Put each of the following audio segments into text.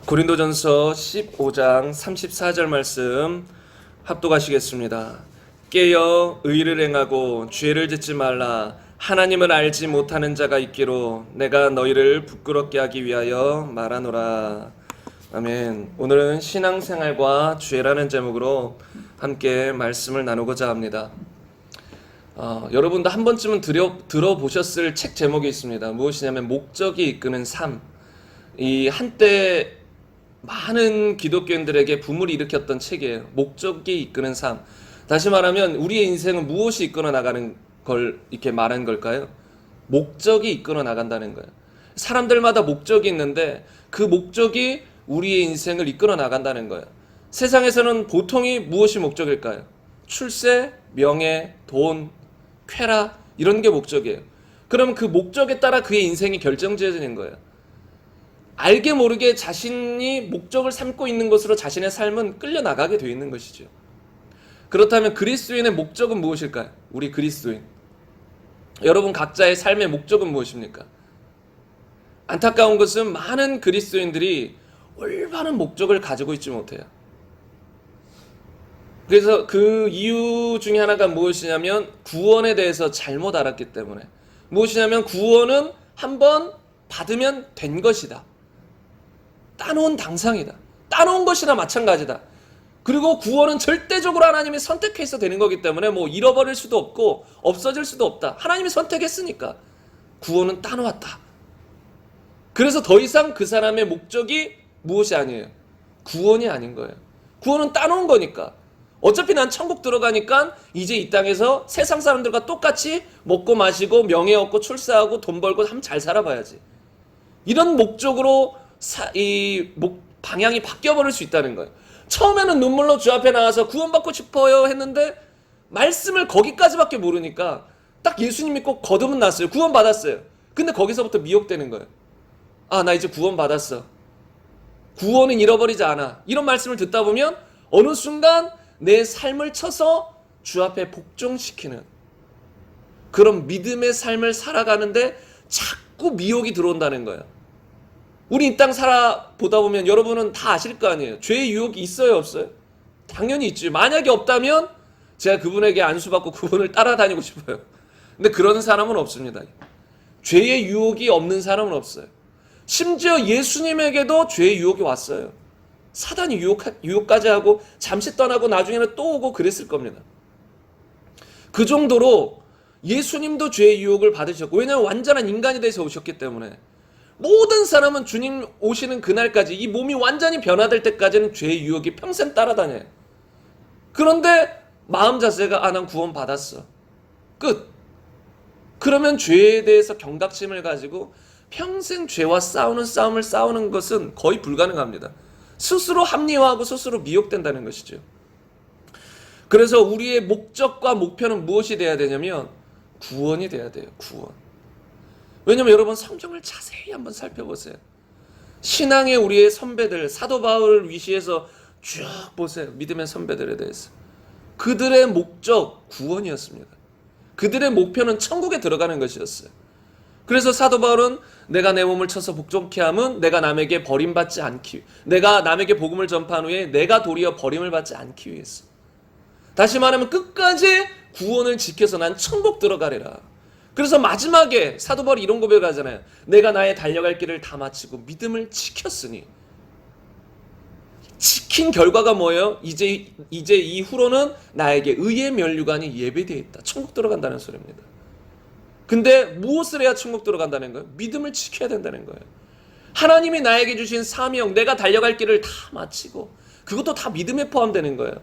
고린도전서 15장 34절 말씀 합독하시겠습니다. 깨어 의를 행하고 죄를 짓지 말라. 하나님을 알지 못하는 자가 있기로 내가 너희를 부끄럽게 하기 위하여 말하노라. 아멘. 오늘은 신앙생활과 죄라는 제목으로 함께 말씀을 나누고자 합니다. 여러분도 한 번쯤은 들어보셨을 책 제목이 있습니다. 무엇이냐면 목적이 이끄는 삶. 이 한때 많은 기독교인들에게 붐을 일으켰던 책이에요. 목적이 이끄는 삶. 다시 말하면 우리의 인생은 무엇이 이끌어 나가는 걸 이렇게 말한 걸까요? 목적이 이끌어 나간다는 거예요. 사람들마다 목적이 있는데 그 목적이 우리의 인생을 이끌어 나간다는 거예요. 세상에서는 보통이 무엇이 목적일까요? 출세, 명예, 돈, 쾌락 이런 게 목적이에요. 그럼 그 목적에 따라 그의 인생이 결정지어지는 거예요. 알게 모르게 자신이 목적을 삼고 있는 것으로 자신의 삶은 끌려나가게 되어 있는 것이죠. 그렇다면 그리스도인의 목적은 무엇일까요? 우리 그리스도인. 여러분 각자의 삶의 목적은 무엇입니까? 안타까운 것은 많은 그리스도인들이 올바른 목적을 가지고 있지 못해요. 그래서 그 이유 중에 하나가 무엇이냐면 구원에 대해서 잘못 알았기 때문에. 무엇이냐면 구원은 한번 받으면 된 것이다. 따놓은 당상이다. 따놓은 것이나 마찬가지다. 그리고 구원은 절대적으로 하나님이 선택해서 되는 거기 때문에 뭐 잃어버릴 수도 없고 없어질 수도 없다. 하나님이 선택했으니까 구원은 따놓았다. 그래서 더 이상 그 사람의 목적이 무엇이 아니에요. 구원이 아닌 거예요. 구원은 따놓은 거니까. 어차피 난 천국 들어가니까 이제 이 땅에서 세상 사람들과 똑같이 먹고 마시고 명예 얻고 출세하고 돈 벌고 한번 잘 살아봐야지. 이런 목적으로 방향이 바뀌어버릴 수 있다는 거예요. 처음에는 눈물로 주 앞에 나와서 구원받고 싶어요 했는데 말씀을 거기까지밖에 모르니까 딱 예수님 믿고 거듭은 났어요. 구원받았어요. 근데 거기서부터 미혹되는 거예요. 아, 나 이제 구원받았어. 구원은 잃어버리지 않아. 이런 말씀을 듣다 보면 어느 순간 내 삶을 쳐서 주 앞에 복종시키는 그런 믿음의 삶을 살아가는데 자꾸 미혹이 들어온다는 거예요. 우리 이 땅 살아보다 보면 여러분은 다 아실 거 아니에요. 죄의 유혹이 있어요, 없어요? 당연히 있죠. 만약에 없다면 제가 그분에게 안수받고 그분을 따라다니고 싶어요. 근데 그런 사람은 없습니다. 죄의 유혹이 없는 사람은 없어요. 심지어 예수님에게도 죄의 유혹이 왔어요. 사단이 유혹까지 하고 잠시 떠나고 나중에는 또 오고 그랬을 겁니다. 그 정도로 예수님도 죄의 유혹을 받으셨고, 왜냐하면 완전한 인간이 돼서 오셨기 때문에 모든 사람은 주님 오시는 그날까지 이 몸이 완전히 변화될 때까지는 죄의 유혹이 평생 따라다녀요. 그런데 마음 자세가 난 구원 받았어. 끝. 그러면 죄에 대해서 경각심을 가지고 평생 죄와 싸우는 싸우는 것은 거의 불가능합니다. 스스로 합리화하고 스스로 미혹된다는 것이죠. 그래서 우리의 목적과 목표는 무엇이 돼야 되냐면 구원이 돼야 돼요. 구원. 왜냐면 여러분 성경을 자세히 한번 살펴보세요. 신앙의 우리의 선배들, 사도 바울을 위시해서 쭉 보세요. 믿음의 선배들에 대해서. 그들의 목적 구원이었습니다. 그들의 목표는 천국에 들어가는 것이었어요. 그래서 사도 바울은 내가 내 몸을 쳐서 복종케 함은 내가 남에게 버림받지 않기, 내가 남에게 복음을 전파한 후에 내가 도리어 버림을 받지 않기 위해서. 다시 말하면 끝까지 구원을 지켜서 난 천국 들어가리라. 그래서 마지막에 사도 바울이 이런 고백을 하잖아요. 내가 나의 달려갈 길을 다 마치고 믿음을 지켰으니. 지킨 결과가 뭐예요? 이제 이후로는 나에게 의의 면류관이 예배되어 있다. 천국 들어간다는 소리입니다. 근데 무엇을 해야 천국 들어간다는 거예요? 믿음을 지켜야 된다는 거예요. 하나님이 나에게 주신 사명, 내가 달려갈 길을 다 마치고, 그것도 다 믿음에 포함되는 거예요.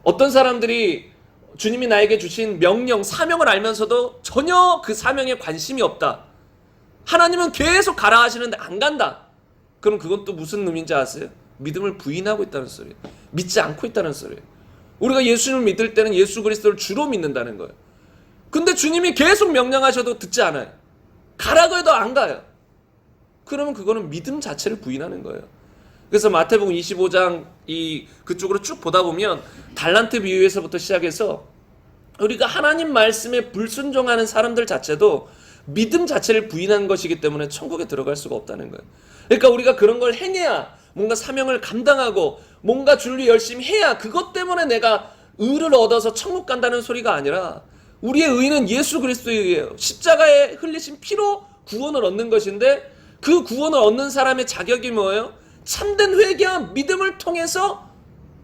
어떤 사람들이 주님이 나에게 주신 명령, 사명을 알면서도 전혀 그 사명에 관심이 없다. 하나님은 계속 가라 하시는데 안 간다. 그럼 그건 또 무슨 의미인지 아세요? 믿음을 부인하고 있다는 소리예요. 믿지 않고 있다는 소리예요. 우리가 예수님을 믿을 때는 예수 그리스도를 주로 믿는다는 거예요. 근데 주님이 계속 명령하셔도 듣지 않아요. 가라고 해도 안 가요. 그러면 그거는 믿음 자체를 부인하는 거예요. 그래서 마태복음 25장 그쪽으로 쭉 보다 보면 달란트 비유에서부터 시작해서 우리가 하나님 말씀에 불순종하는 사람들 자체도 믿음 자체를 부인한 것이기 때문에 천국에 들어갈 수가 없다는 거예요. 그러니까 우리가 그런 걸 행해야, 뭔가 사명을 감당하고 뭔가 주를 열심히 해야 그것 때문에 내가 의를 얻어서 천국 간다는 소리가 아니라, 우리의 의는 예수 그리스도의 의예요. 십자가에 흘리신 피로 구원을 얻는 것인데, 그 구원을 얻는 사람의 자격이 뭐예요? 참된 회개와 믿음을 통해서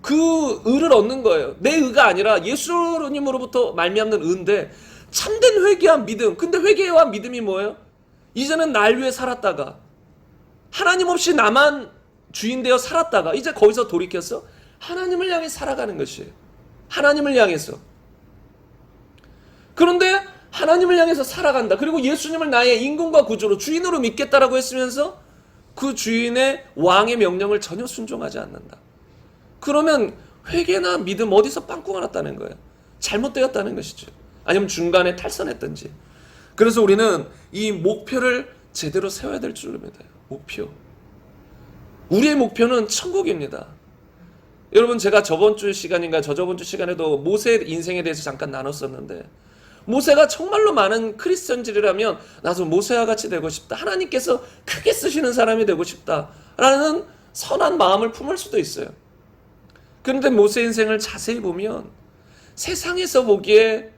그 의를 얻는 거예요. 내 의가 아니라 예수님으로부터 말미암는 의인데, 참된 회개와 믿음. 근데 회개와 믿음이 뭐예요? 이제는 날 위해 살았다가, 하나님 없이 나만 주인 되어 살았다가 이제 거기서 돌이켜서 하나님을 향해 살아가는 것이에요. 하나님을 향해서. 그런데 하나님을 향해서 살아간다. 그리고 예수님을 나의 임금과 구주로, 주인으로 믿겠다라고 했으면서 그 주인의 왕의 명령을 전혀 순종하지 않는다. 그러면 회개나 믿음 어디서 빵꾸가 났다는 거예요. 잘못되었다는 것이죠. 아니면 중간에 탈선했든지. 그래서 우리는 이 목표를 제대로 세워야 될 줄로 믿어요. 목표. 우리의 목표는 천국입니다. 여러분, 제가 저번 주 시간인가 저저번 주 시간에도 모세의 인생에 대해서 잠깐 나눴었는데, 모세가 정말로 많은 크리스천들이라면 나도 모세와 같이 되고 싶다, 하나님께서 크게 쓰시는 사람이 되고 싶다라는 선한 마음을 품을 수도 있어요. 그런데 모세 인생을 자세히 보면 세상에서 보기에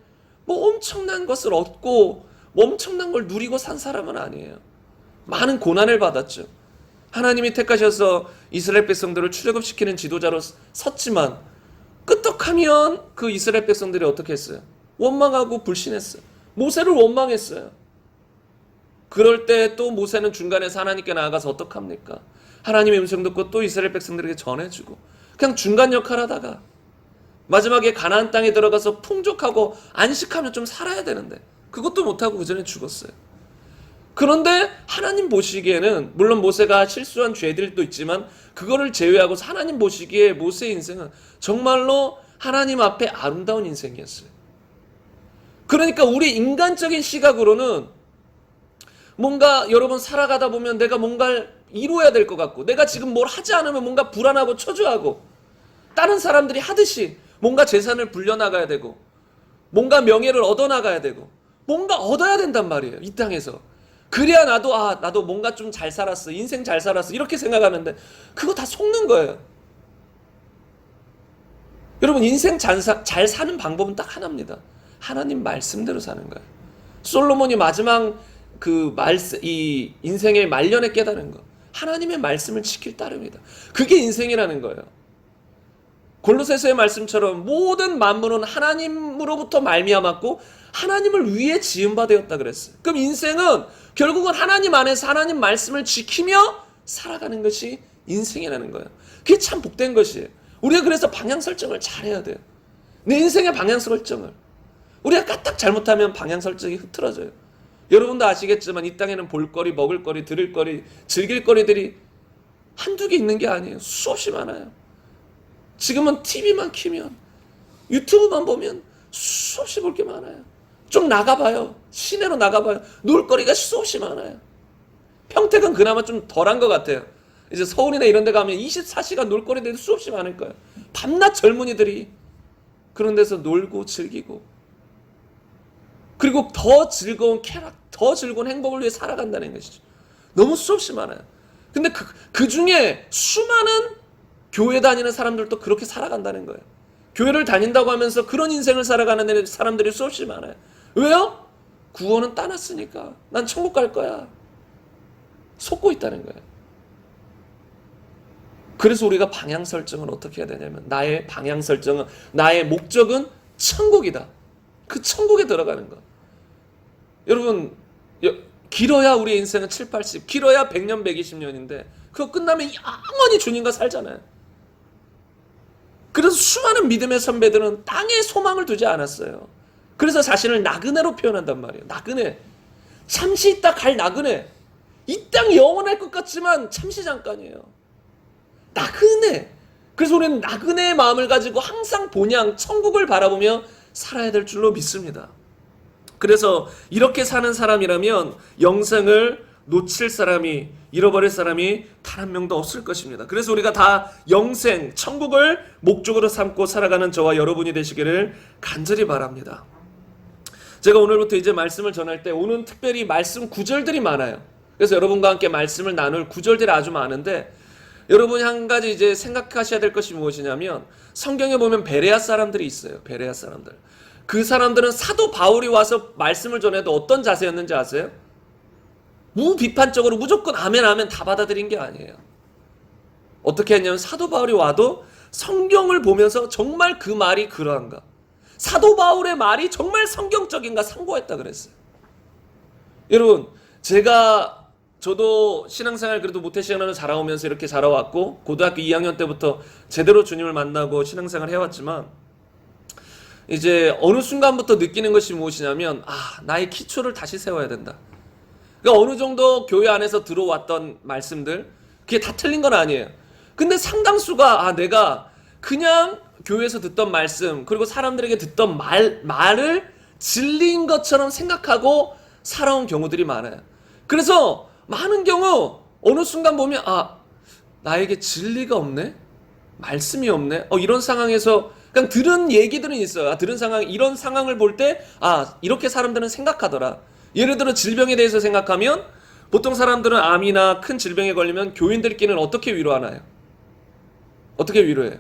뭐 엄청난 것을 얻고 뭐 엄청난 걸 누리고 산 사람은 아니에요. 많은 고난을 받았죠. 하나님이 택하셔서 이스라엘 백성들을 출애굽시키는 지도자로 섰지만, 끄떡하면 그 이스라엘 백성들이 어떻게 했어요? 원망하고 불신했어요. 모세를 원망했어요. 그럴 때 또 모세는 중간에서 하나님께 나아가서 어떡합니까? 하나님의 음성 듣고 또 이스라엘 백성들에게 전해주고, 그냥 중간 역할 하다가 마지막에 가나안 땅에 들어가서 풍족하고 안식하며 좀 살아야 되는데 그것도 못하고 그 전에 죽었어요. 그런데 하나님 보시기에는, 물론 모세가 실수한 죄들도 있지만 그거를 제외하고 하나님 보시기에 모세의 인생은 정말로 하나님 앞에 아름다운 인생이었어요. 그러니까 우리 인간적인 시각으로는 뭔가 여러분 살아가다 보면 내가 뭔가를 이루어야 될 것 같고, 내가 지금 뭘 하지 않으면 뭔가 불안하고 초조하고, 다른 사람들이 하듯이 뭔가 재산을 불려나가야 되고, 뭔가 명예를 얻어나가야 되고, 뭔가 얻어야 된단 말이에요, 이 땅에서. 그래야 나도 뭔가 좀 잘 살았어, 인생 잘 살았어, 이렇게 생각하는데 그거 다 속는 거예요. 여러분, 인생 잘 사는 방법은 딱 하나입니다. 하나님 말씀대로 사는 거예요. 솔로몬이 마지막 이 인생의 말년에 깨달은 거, 하나님의 말씀을 지킬 따름이다. 그게 인생이라는 거예요. 골로새서의 말씀처럼 모든 만물은 하나님으로부터 말미암았고 하나님을 위해 지은 바 되었다 그랬어요. 그럼 인생은 결국은 하나님 안에서 하나님 말씀을 지키며 살아가는 것이 인생이라는 거예요. 그게 참 복된 것이에요. 우리가 그래서 방향 설정을 잘해야 돼요. 내 인생의 방향 설정을. 우리가 까딱 잘못하면 방향 설정이 흐트러져요. 여러분도 아시겠지만 이 땅에는 볼거리, 먹을거리, 들을거리, 즐길거리들이 한두 개 있는 게 아니에요. 수없이 많아요. 지금은 TV만 키면, 유튜브만 보면 수없이 볼 게 많아요. 좀 나가봐요. 시내로 나가봐요. 놀거리가 수없이 많아요. 평택은 그나마 좀 덜한 것 같아요. 이제 서울이나 이런 데 가면 24시간 놀거리들이 수없이 많을 거예요. 밤낮 젊은이들이 그런 데서 놀고 즐기고, 그리고 더 즐거운 쾌락, 더 즐거운 행복을 위해 살아간다는 것이죠. 너무 수없이 많아요. 근데 그 중에 수많은 교회 다니는 사람들도 그렇게 살아간다는 거예요. 교회를 다닌다고 하면서 그런 인생을 살아가는 사람들이 수없이 많아요. 왜요? 구원은 따놨으니까. 난 천국 갈 거야. 속고 있다는 거예요. 그래서 우리가 방향 설정을 어떻게 해야 되냐면, 나의 방향 설정은, 나의 목적은 천국이다. 그 천국에 들어가는 거. 여러분, 길어야 우리 인생은 7, 80, 길어야 100년, 120년인데 그거 끝나면 영원히 주님과 살잖아요. 그래서 수많은 믿음의 선배들은 땅에 소망을 두지 않았어요. 그래서 자신을 나그네로 표현한단 말이에요. 나그네. 잠시 있다 갈 나그네. 이 땅 영원할 것 같지만 잠시 잠깐이에요. 나그네. 그래서 우리는 나그네의 마음을 가지고 항상 본향 천국을 바라보며 살아야 될 줄로 믿습니다. 그래서 이렇게 사는 사람이라면 영생을 놓칠 사람이, 잃어버릴 사람이 단 한 명도 없을 것입니다. 그래서 우리가 다 영생, 천국을 목적으로 삼고 살아가는 저와 여러분이 되시기를 간절히 바랍니다. 제가 오늘부터 이제 말씀을 전할 때 오늘 특별히 말씀 구절들이 많아요. 그래서 여러분과 함께 말씀을 나눌 구절들이 아주 많은데, 여러분이 한 가지 이제 생각하셔야 될 것이 무엇이냐면, 성경에 보면 베레아 사람들이 있어요. 베레아 사람들. 그 사람들은 사도 바울이 와서 말씀을 전해도 어떤 자세였는지 아세요? 무비판적으로 무조건 아멘 아멘 다 받아들인 게 아니에요. 어떻게 했냐면 사도 바울이 와도 성경을 보면서 정말 그 말이 그러한가, 사도 바울의 말이 정말 성경적인가 상고했다 그랬어요. 여러분, 저도 신앙생활 그래도 모태신앙을 자라오면서 이렇게 자라왔고, 고등학교 2학년 때부터 제대로 주님을 만나고 신앙생활 해왔지만, 이제 어느 순간부터 느끼는 것이 무엇이냐면, 나의 기초를 다시 세워야 된다. 그러니까 어느 정도 교회 안에서 들어왔던 말씀들, 그게 다 틀린 건 아니에요. 근데 상당수가 내가 그냥 교회에서 듣던 말씀, 그리고 사람들에게 듣던 말을 진리인 것처럼 생각하고 살아온 경우들이 많아요. 그래서 많은 경우 어느 순간 보면 나에게 진리가 없네? 말씀이 없네? 이런 상황에서 그냥 들은 얘기들은 있어요. 이런 상황을 볼 때 이렇게 사람들은 생각하더라. 예를 들어 질병에 대해서 생각하면, 보통 사람들은 암이나 큰 질병에 걸리면 교인들끼리는 어떻게 위로하나요? 어떻게 위로해요?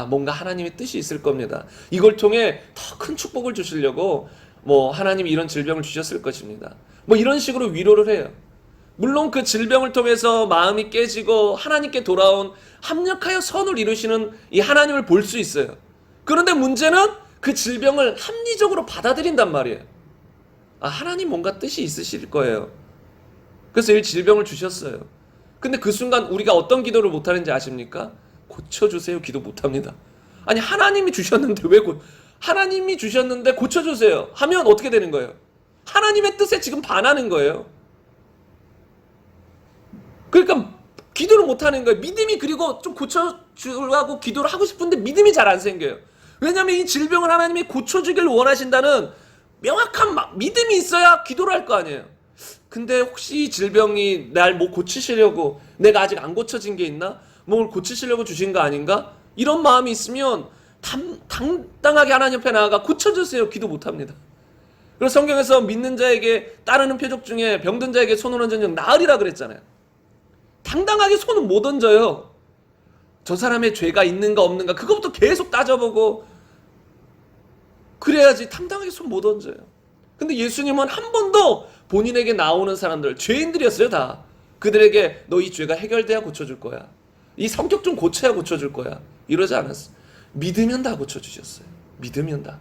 뭔가 하나님의 뜻이 있을 겁니다. 이걸 통해 더 큰 축복을 주시려고 하나님이 이런 질병을 주셨을 것입니다. 이런 식으로 위로를 해요. 물론 그 질병을 통해서 마음이 깨지고 하나님께 돌아온, 합력하여 선을 이루시는 이 하나님을 볼 수 있어요. 그런데 문제는 그 질병을 합리적으로 받아들인단 말이에요. 하나님 뭔가 뜻이 있으실 거예요. 그래서 이 질병을 주셨어요. 근데 그 순간 우리가 어떤 기도를 못하는지 아십니까? 고쳐주세요 기도 못합니다. 아니, 하나님이 주셨는데 하나님이 주셨는데 고쳐주세요 하면 어떻게 되는 거예요? 하나님의 뜻에 지금 반하는 거예요. 그러니까 기도를 못하는 거예요. 믿음이, 그리고 좀 고쳐주려고 기도를 하고 싶은데 믿음이 잘 안 생겨요. 왜냐하면 이 질병을 하나님이 고쳐주길 원하신다는 명확한 믿음이 있어야 기도를 할 거 아니에요. 근데 혹시 이 질병이 날 고치시려고, 내가 아직 안 고쳐진 게 있나? 뭘 고치시려고 주신 거 아닌가? 이런 마음이 있으면 당당하게 하나님 앞에 나아가 고쳐주세요 기도 못합니다. 그래서 성경에서 믿는 자에게 따르는 표적 중에 병든 자에게 손을 얹은 적 나으리라 그랬잖아요. 당당하게 손은 못 얹어요. 저 사람의 죄가 있는가 없는가 그것부터 계속 따져보고 그래야지 당당하게 손 못 얹어요. 근데 예수님은 한 번도 본인에게 나오는 사람들, 죄인들이었어요 다. 그들에게 너 이 죄가 해결돼야 고쳐줄 거야, 이 성격 좀 고쳐야 고쳐줄 거야, 이러지 않았어요. 믿으면 다 고쳐주셨어요. 믿으면 다.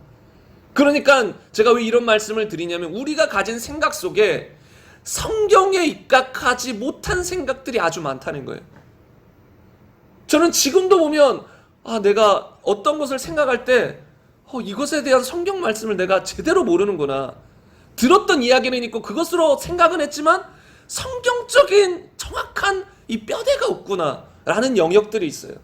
그러니까 제가 왜 이런 말씀을 드리냐면, 우리가 가진 생각 속에 성경에 입각하지 못한 생각들이 아주 많다는 거예요. 저는 지금도 보면 내가 어떤 것을 생각할 때 이것에 대한 성경 말씀을 내가 제대로 모르는구나. 들었던 이야기는 있고 그것으로 생각은 했지만 성경적인 정확한 이 뼈대가 없구나 라는 영역들이 있어요.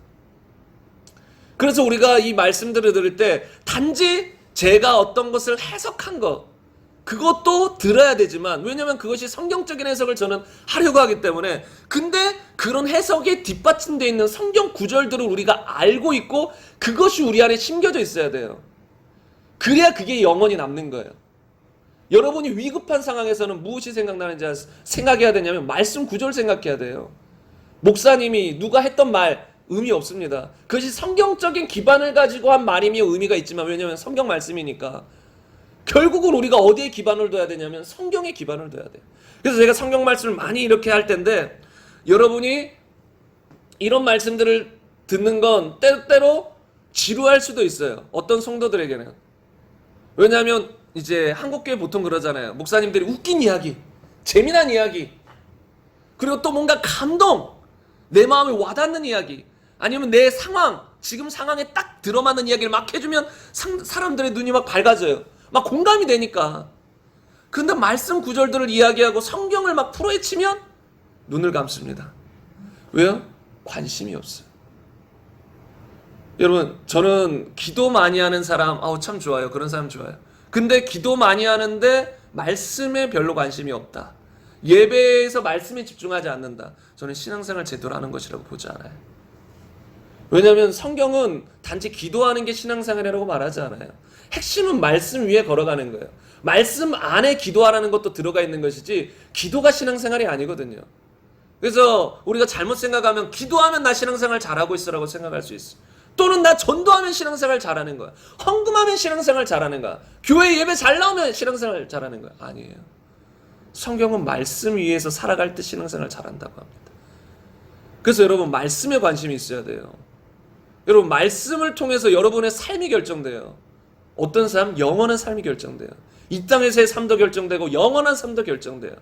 그래서 우리가 이 말씀들을 들을 때 단지 제가 어떤 것을 해석한 것, 그것도 들어야 되지만, 왜냐면 그것이 성경적인 해석을 저는 하려고 하기 때문에, 근데 그런 해석에 뒷받침되어 있는 성경 구절들을 우리가 알고 있고 그것이 우리 안에 심겨져 있어야 돼요. 그래야 그게 영원히 남는 거예요. 여러분이 위급한 상황에서는 무엇이 생각나는지 생각해야 되냐면 말씀 구절 생각해야 돼요. 목사님이 누가 했던 말 의미 없습니다. 그것이 성경적인 기반을 가지고 한 말이면 의미가 있지만, 왜냐하면 성경 말씀이니까. 결국은 우리가 어디에 기반을 둬야 되냐면 성경에 기반을 둬야 돼요. 그래서 제가 성경 말씀을 많이 이렇게 할 텐데, 여러분이 이런 말씀들을 듣는 건 때때로 지루할 수도 있어요. 어떤 성도들에게는. 왜냐하면 이제 한국교회 보통 그러잖아요. 목사님들이 웃긴 이야기, 재미난 이야기, 그리고 또 뭔가 감동, 내 마음에 와닿는 이야기, 아니면 내 상황, 지금 상황에 딱 들어맞는 이야기를 막 해주면 사람들의 눈이 막 밝아져요. 막 공감이 되니까. 근데 말씀 구절들을 이야기하고 성경을 막 풀어헤치면 눈을 감습니다. 왜요? 관심이 없어요. 여러분, 저는 기도 많이 하는 사람 참 좋아요. 그런 사람 좋아요. 근데 기도 많이 하는데 말씀에 별로 관심이 없다, 예배에서 말씀에 집중하지 않는다, 저는 신앙생활 제대로 하는 것이라고 보지 않아요. 왜냐하면 성경은 단지 기도하는 게 신앙생활이라고 말하지 않아요. 핵심은 말씀 위에 걸어가는 거예요. 말씀 안에 기도하라는 것도 들어가 있는 것이지 기도가 신앙생활이 아니거든요. 그래서 우리가 잘못 생각하면 기도하면 나 신앙생활 잘하고 있어라고 생각할 수 있어. 또는 나 전도하면 신앙생활 잘하는 거야. 헌금하면 신앙생활 잘하는 거야. 교회 예배 잘 나오면 신앙생활 잘하는 거야. 아니에요. 성경은 말씀 위에서 살아갈 때 신앙생활 잘한다고 합니다. 그래서 여러분 말씀에 관심이 있어야 돼요. 여러분 말씀을 통해서 여러분의 삶이 결정돼요. 어떤 삶? 영원한 삶이 결정돼요. 이 땅에서의 삶도 결정되고 영원한 삶도 결정돼요.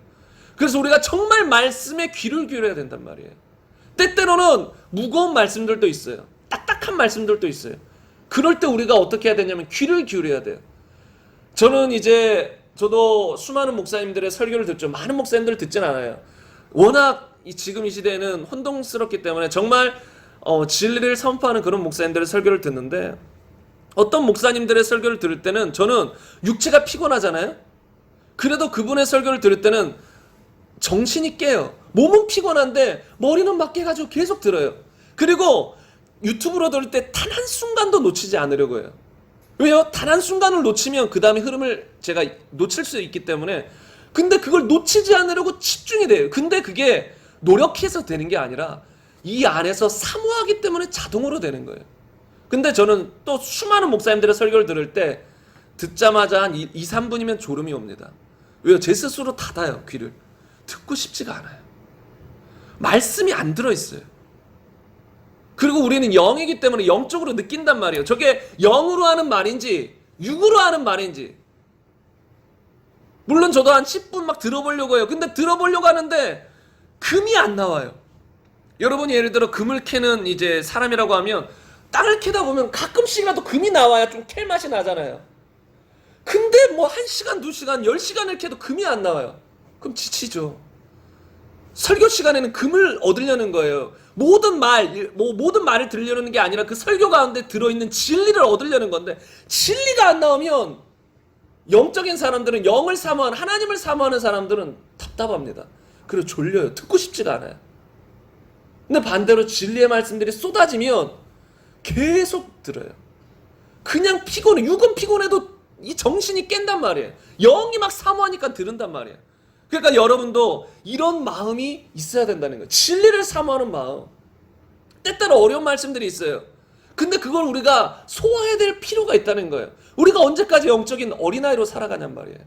그래서 우리가 정말 말씀에 귀를 기울여야 된단 말이에요. 때때로는 무거운 말씀들도 있어요. 딱딱한 말씀들도 있어요. 그럴 때 우리가 어떻게 해야 되냐면 귀를 기울여야 돼요. 저도 수많은 목사님들의 설교를 듣죠. 많은 목사님들을 듣진 않아요. 워낙 지금 이 시대에는 혼동스럽기 때문에 정말 진리를 선포하는 그런 목사님들의 설교를 듣는데, 어떤 목사님들의 설교를 들을 때는 저는 육체가 피곤하잖아요. 그래도 그분의 설교를 들을 때는 정신이 깨요. 몸은 피곤한데 머리는 막 깨가지고 계속 들어요. 그리고 유튜브로 들을 때 단 한순간도 놓치지 않으려고 해요. 왜요? 단 한순간을 놓치면 그 다음에 흐름을 제가 놓칠 수 있기 때문에. 근데 그걸 놓치지 않으려고 집중이 돼요. 근데 그게 노력해서 되는 게 아니라 이 안에서 사모하기 때문에 자동으로 되는 거예요. 근데 저는 또 수많은 목사님들의 설교를 들을 때 듣자마자 한 2, 3분이면 졸음이 옵니다. 왜요? 제 스스로 닫아요, 귀를. 듣고 싶지가 않아요. 말씀이 안 들어있어요. 그리고 우리는 영이기 때문에 영적으로 느낀단 말이에요. 저게 영으로 하는 말인지 육으로 하는 말인지. 물론 저도 한 10분 막 들어보려고 해요. 근데 들어보려고 하는데 금이 안 나와요. 여러분이 예를 들어 금을 캐는 이제 사람이라고 하면 땅을 캐다 보면 가끔씩이라도 금이 나와야 좀 캘 맛이 나잖아요. 근데 뭐 1시간, 2시간, 10시간을 캐도 금이 안 나와요. 그럼 지치죠. 설교 시간에는 금을 얻으려는 거예요. 모든 말을 들으려는 게 아니라 그 설교 가운데 들어있는 진리를 얻으려는 건데, 진리가 안 나오면 영적인 사람들은, 영을 사모하는, 하나님을 사모하는 사람들은 답답합니다. 그리고 졸려요. 듣고 싶지가 않아요. 근데 반대로 진리의 말씀들이 쏟아지면 계속 들어요. 그냥 피곤해. 육은 피곤해도 이 정신이 깬단 말이에요. 영이 막 사모하니까 들은단 말이에요. 그러니까 여러분도 이런 마음이 있어야 된다는 거예요. 진리를 사모하는 마음. 때때로 어려운 말씀들이 있어요. 근데 그걸 우리가 소화해야 될 필요가 있다는 거예요. 우리가 언제까지 영적인 어린아이로 살아가냔 말이에요.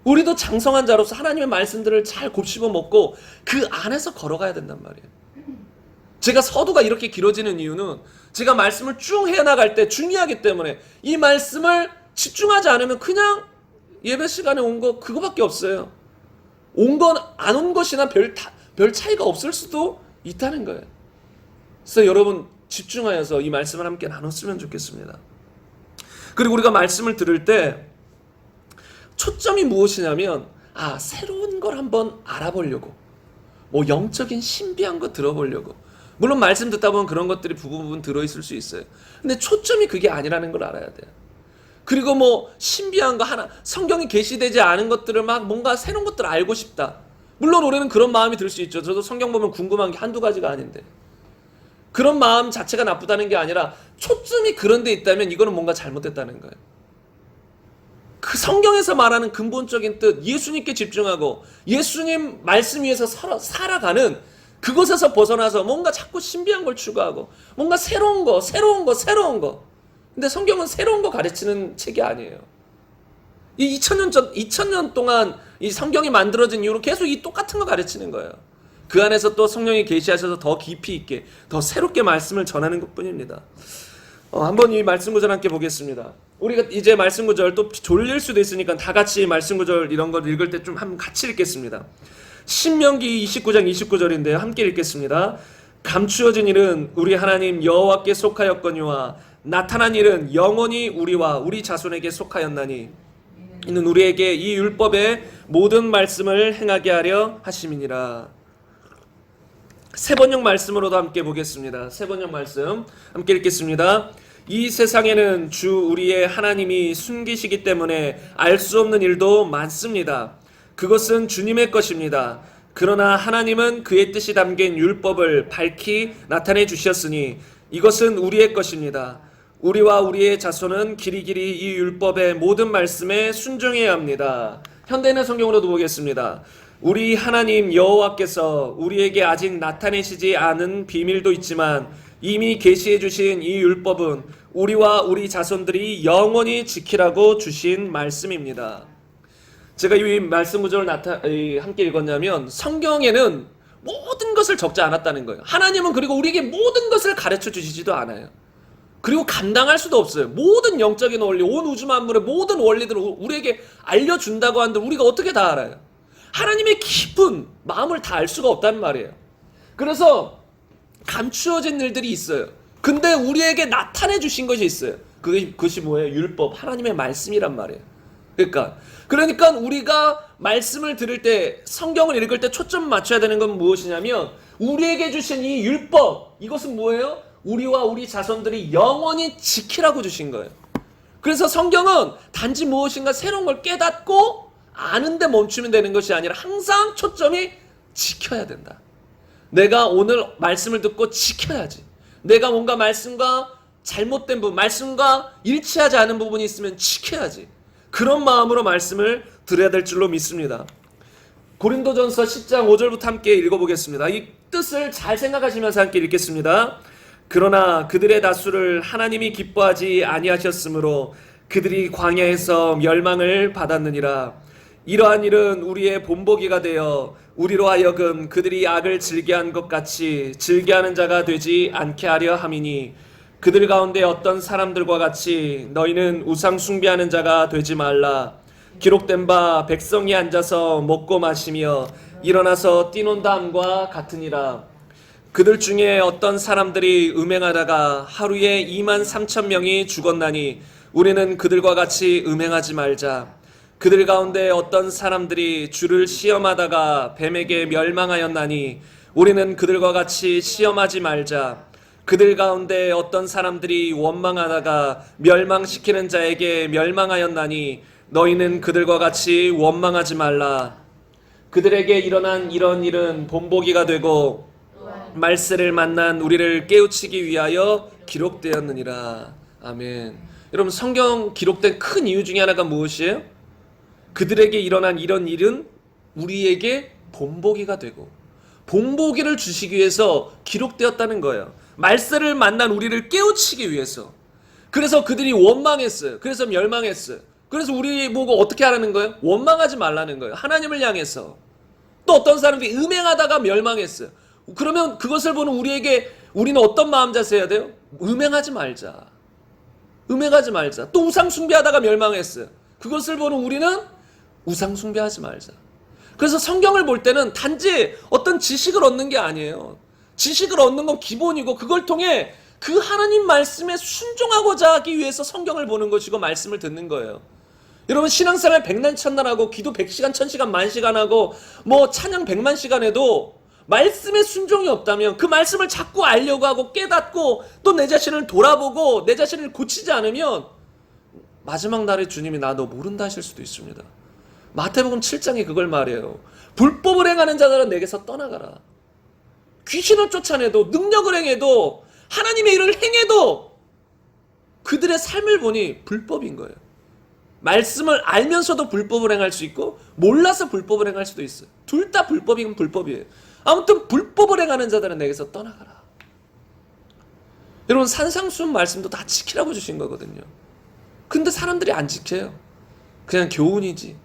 우리도 장성한 자로서 하나님의 말씀들을 잘 곱씹어 먹고 그 안에서 걸어가야 된단 말이에요. 제가 서두가 이렇게 길어지는 이유는 제가 말씀을 쭉 해나갈 때 중요하기 때문에, 이 말씀을 집중하지 않으면 그냥 예배 시간에 온 거 그거밖에 없어요. 온 건 안 온 것이나 별 차이가 없을 수도 있다는 거예요. 그래서 여러분 집중하여서 이 말씀을 함께 나눴으면 좋겠습니다. 그리고 우리가 말씀을 들을 때 초점이 무엇이냐면, 새로운 걸 한번 알아보려고, 뭐 영적인 신비한 거 들어보려고. 물론 말씀 듣다 보면 그런 것들이 부분 들어있을 수 있어요. 근데 초점이 그게 아니라는 걸 알아야 돼요. 그리고 뭐 신비한 거 하나, 성경이 계시되지 않은 것들을 막 뭔가 새로운 것들을 알고 싶다. 물론 우리는 그런 마음이 들 수 있죠. 저도 성경 보면 궁금한 게 한두 가지가 아닌데. 그런 마음 자체가 나쁘다는 게 아니라 초점이 그런 데 있다면 이거는 뭔가 잘못됐다는 거예요. 그 성경에서 말하는 근본적인 뜻, 예수님께 집중하고 예수님 말씀 위에서 살아가는 그곳에서 벗어나서 뭔가 자꾸 신비한 걸 추구하고 뭔가 새로운 거. 근데 성경은 새로운 거 가르치는 책이 아니에요. 이 2000년 동안 이 성경이 만들어진 이후로 계속 이 똑같은 거 가르치는 거예요. 그 안에서 또 성령이 계시하셔서 더 깊이 있게, 더 새롭게 말씀을 전하는 것뿐입니다. 한번 이 말씀 구절 함께 보겠습니다. 우리가 이제 말씀 구절 또 졸릴 수도 있으니까 다 같이 말씀 구절 이런 걸 읽을 때 좀 한번 같이 읽겠습니다. 신명기 29장 29절인데요. 함께 읽겠습니다. 감추어진 일은 우리 하나님 여호와께 속하였거니와 나타난 일은 영원히 우리와 우리 자손에게 속하였나니 이는 우리에게 이 율법의 모든 말씀을 행하게 하려 하심이니라. 세 번역 말씀으로도 함께 보겠습니다. 세 번역 말씀 함께 읽겠습니다. 이 세상에는 주 우리의 하나님이 숨기시기 때문에 알 수 없는 일도 많습니다. 그것은 주님의 것입니다. 그러나 하나님은 그의 뜻이 담긴 율법을 밝히 나타내 주셨으니 이것은 우리의 것입니다. 우리와 우리의 자손은 길이길이 이 율법의 모든 말씀에 순종해야 합니다. 현대인의 성경으로도 보겠습니다. 우리 하나님 여호와께서 우리에게 아직 나타내시지 않은 비밀도 있지만 이미 계시해 주신 이 율법은 우리와 우리 자손들이 영원히 지키라고 주신 말씀입니다. 제가 이 말씀 구절을 함께 읽었냐면 성경에는 모든 것을 적지 않았다는 거예요. 하나님은 그리고 우리에게 모든 것을 가르쳐 주시지도 않아요. 그리고 감당할 수도 없어요. 모든 영적인 원리, 온 우주 만물의 모든 원리들을 우리에게 알려준다고 하는데 우리가 어떻게 다 알아요? 하나님의 깊은 마음을 다 알 수가 없다는 말이에요. 그래서 감추어진 일들이 있어요. 근데 우리에게 나타내 주신 것이 있어요. 그것이 뭐예요? 율법, 하나님의 말씀이란 말이에요. 그러니까 우리가 말씀을 들을 때, 성경을 읽을 때 초점 맞춰야 되는 건 무엇이냐면 우리에게 주신 이 율법, 이것은 뭐예요? 우리와 우리 자손들이 영원히 지키라고 주신 거예요. 그래서 성경은 단지 무엇인가 새로운 걸 깨닫고 아는데 멈추면 되는 것이 아니라 항상 초점이 지켜야 된다. 내가 오늘 말씀을 듣고 지켜야지. 내가 뭔가 말씀과 잘못된 부분, 말씀과 일치하지 않은 부분이 있으면 지켜야지. 그런 마음으로 말씀을 들어야 될 줄로 믿습니다. 고린도전서 10장 5절부터 함께 읽어보겠습니다. 이 뜻을 잘 생각하시면서 함께 읽겠습니다. 그러나 그들의 다수를 하나님이 기뻐하지 아니하셨으므로 그들이 광야에서 멸망을 받았느니라. 이러한 일은 우리의 본보기가 되어 우리로 하여금 그들이 악을 즐겨한 것 같이 즐겨하는 자가 되지 않게 하려 함이니 그들 가운데 어떤 사람들과 같이 너희는 우상 숭배하는 자가 되지 말라. 기록된 바 백성이 앉아서 먹고 마시며 일어나서 뛰논다 함과 같으니라. 그들 중에 어떤 사람들이 음행하다가 하루에 2만 3천 명이 죽었나니 우리는 그들과 같이 음행하지 말자. 그들 가운데 어떤 사람들이 주를 시험하다가 뱀에게 멸망하였나니 우리는 그들과 같이 시험하지 말자. 그들 가운데 어떤 사람들이 원망하다가 멸망시키는 자에게 멸망하였나니 너희는 그들과 같이 원망하지 말라. 그들에게 일어난 이런 일은 본보기가 되고 말세를 만난 우리를 깨우치기 위하여 기록되었느니라. 아멘. 여러분, 성경 기록된 큰 이유 중에 하나가 무엇이에요? 그들에게 일어난 이런 일은 우리에게 본보기가 되고 본보기를 주시기 위해서 기록되었다는 거예요. 말세를 만난 우리를 깨우치기 위해서. 그래서 그들이 원망했어요. 그래서 멸망했어요. 그래서 우리 보고 어떻게 하라는 거예요? 원망하지 말라는 거예요. 하나님을 향해서. 또 어떤 사람들이 음행하다가 멸망했어요. 그러면 그것을 보는 우리는 어떤 마음 자세해야 돼요? 음행하지 말자. 음행하지 말자. 또 우상 숭배하다가 멸망했어요. 그것을 보는 우리는 우상 숭배하지 말자. 그래서 성경을 볼 때는 단지 어떤 지식을 얻는 게 아니에요. 지식을 얻는 건 기본이고 그걸 통해 그 하나님 말씀에 순종하고자 하기 위해서 성경을 보는 것이고 말씀을 듣는 거예요. 여러분, 신앙생활 100날 천날하고 기도 100시간 1000시간 만시간 하고 뭐 찬양 100만 시간 해도 말씀에 순종이 없다면 그 말씀을 자꾸 알려고 하고 깨닫고 또 내 자신을 돌아보고 내 자신을 고치지 않으면 마지막 날에 주님이 나 너 모른다 하실 수도 있습니다. 마태복음 7장이 그걸 말해요. 불법을 행하는 자들은 내게서 떠나가라. 귀신을 쫓아내도 능력을 행해도 하나님의 일을 행해도 그들의 삶을 보니 불법인 거예요. 말씀을 알면서도 불법을 행할 수 있고 몰라서 불법을 행할 수도 있어요. 둘 다 불법이면 불법이에요. 아무튼 불법을 행하는 자들은 내게서 떠나가라. 여러분, 산상수훈 말씀도 다 지키라고 주신 거거든요. 근데 사람들이 안 지켜요. 그냥 교훈이지.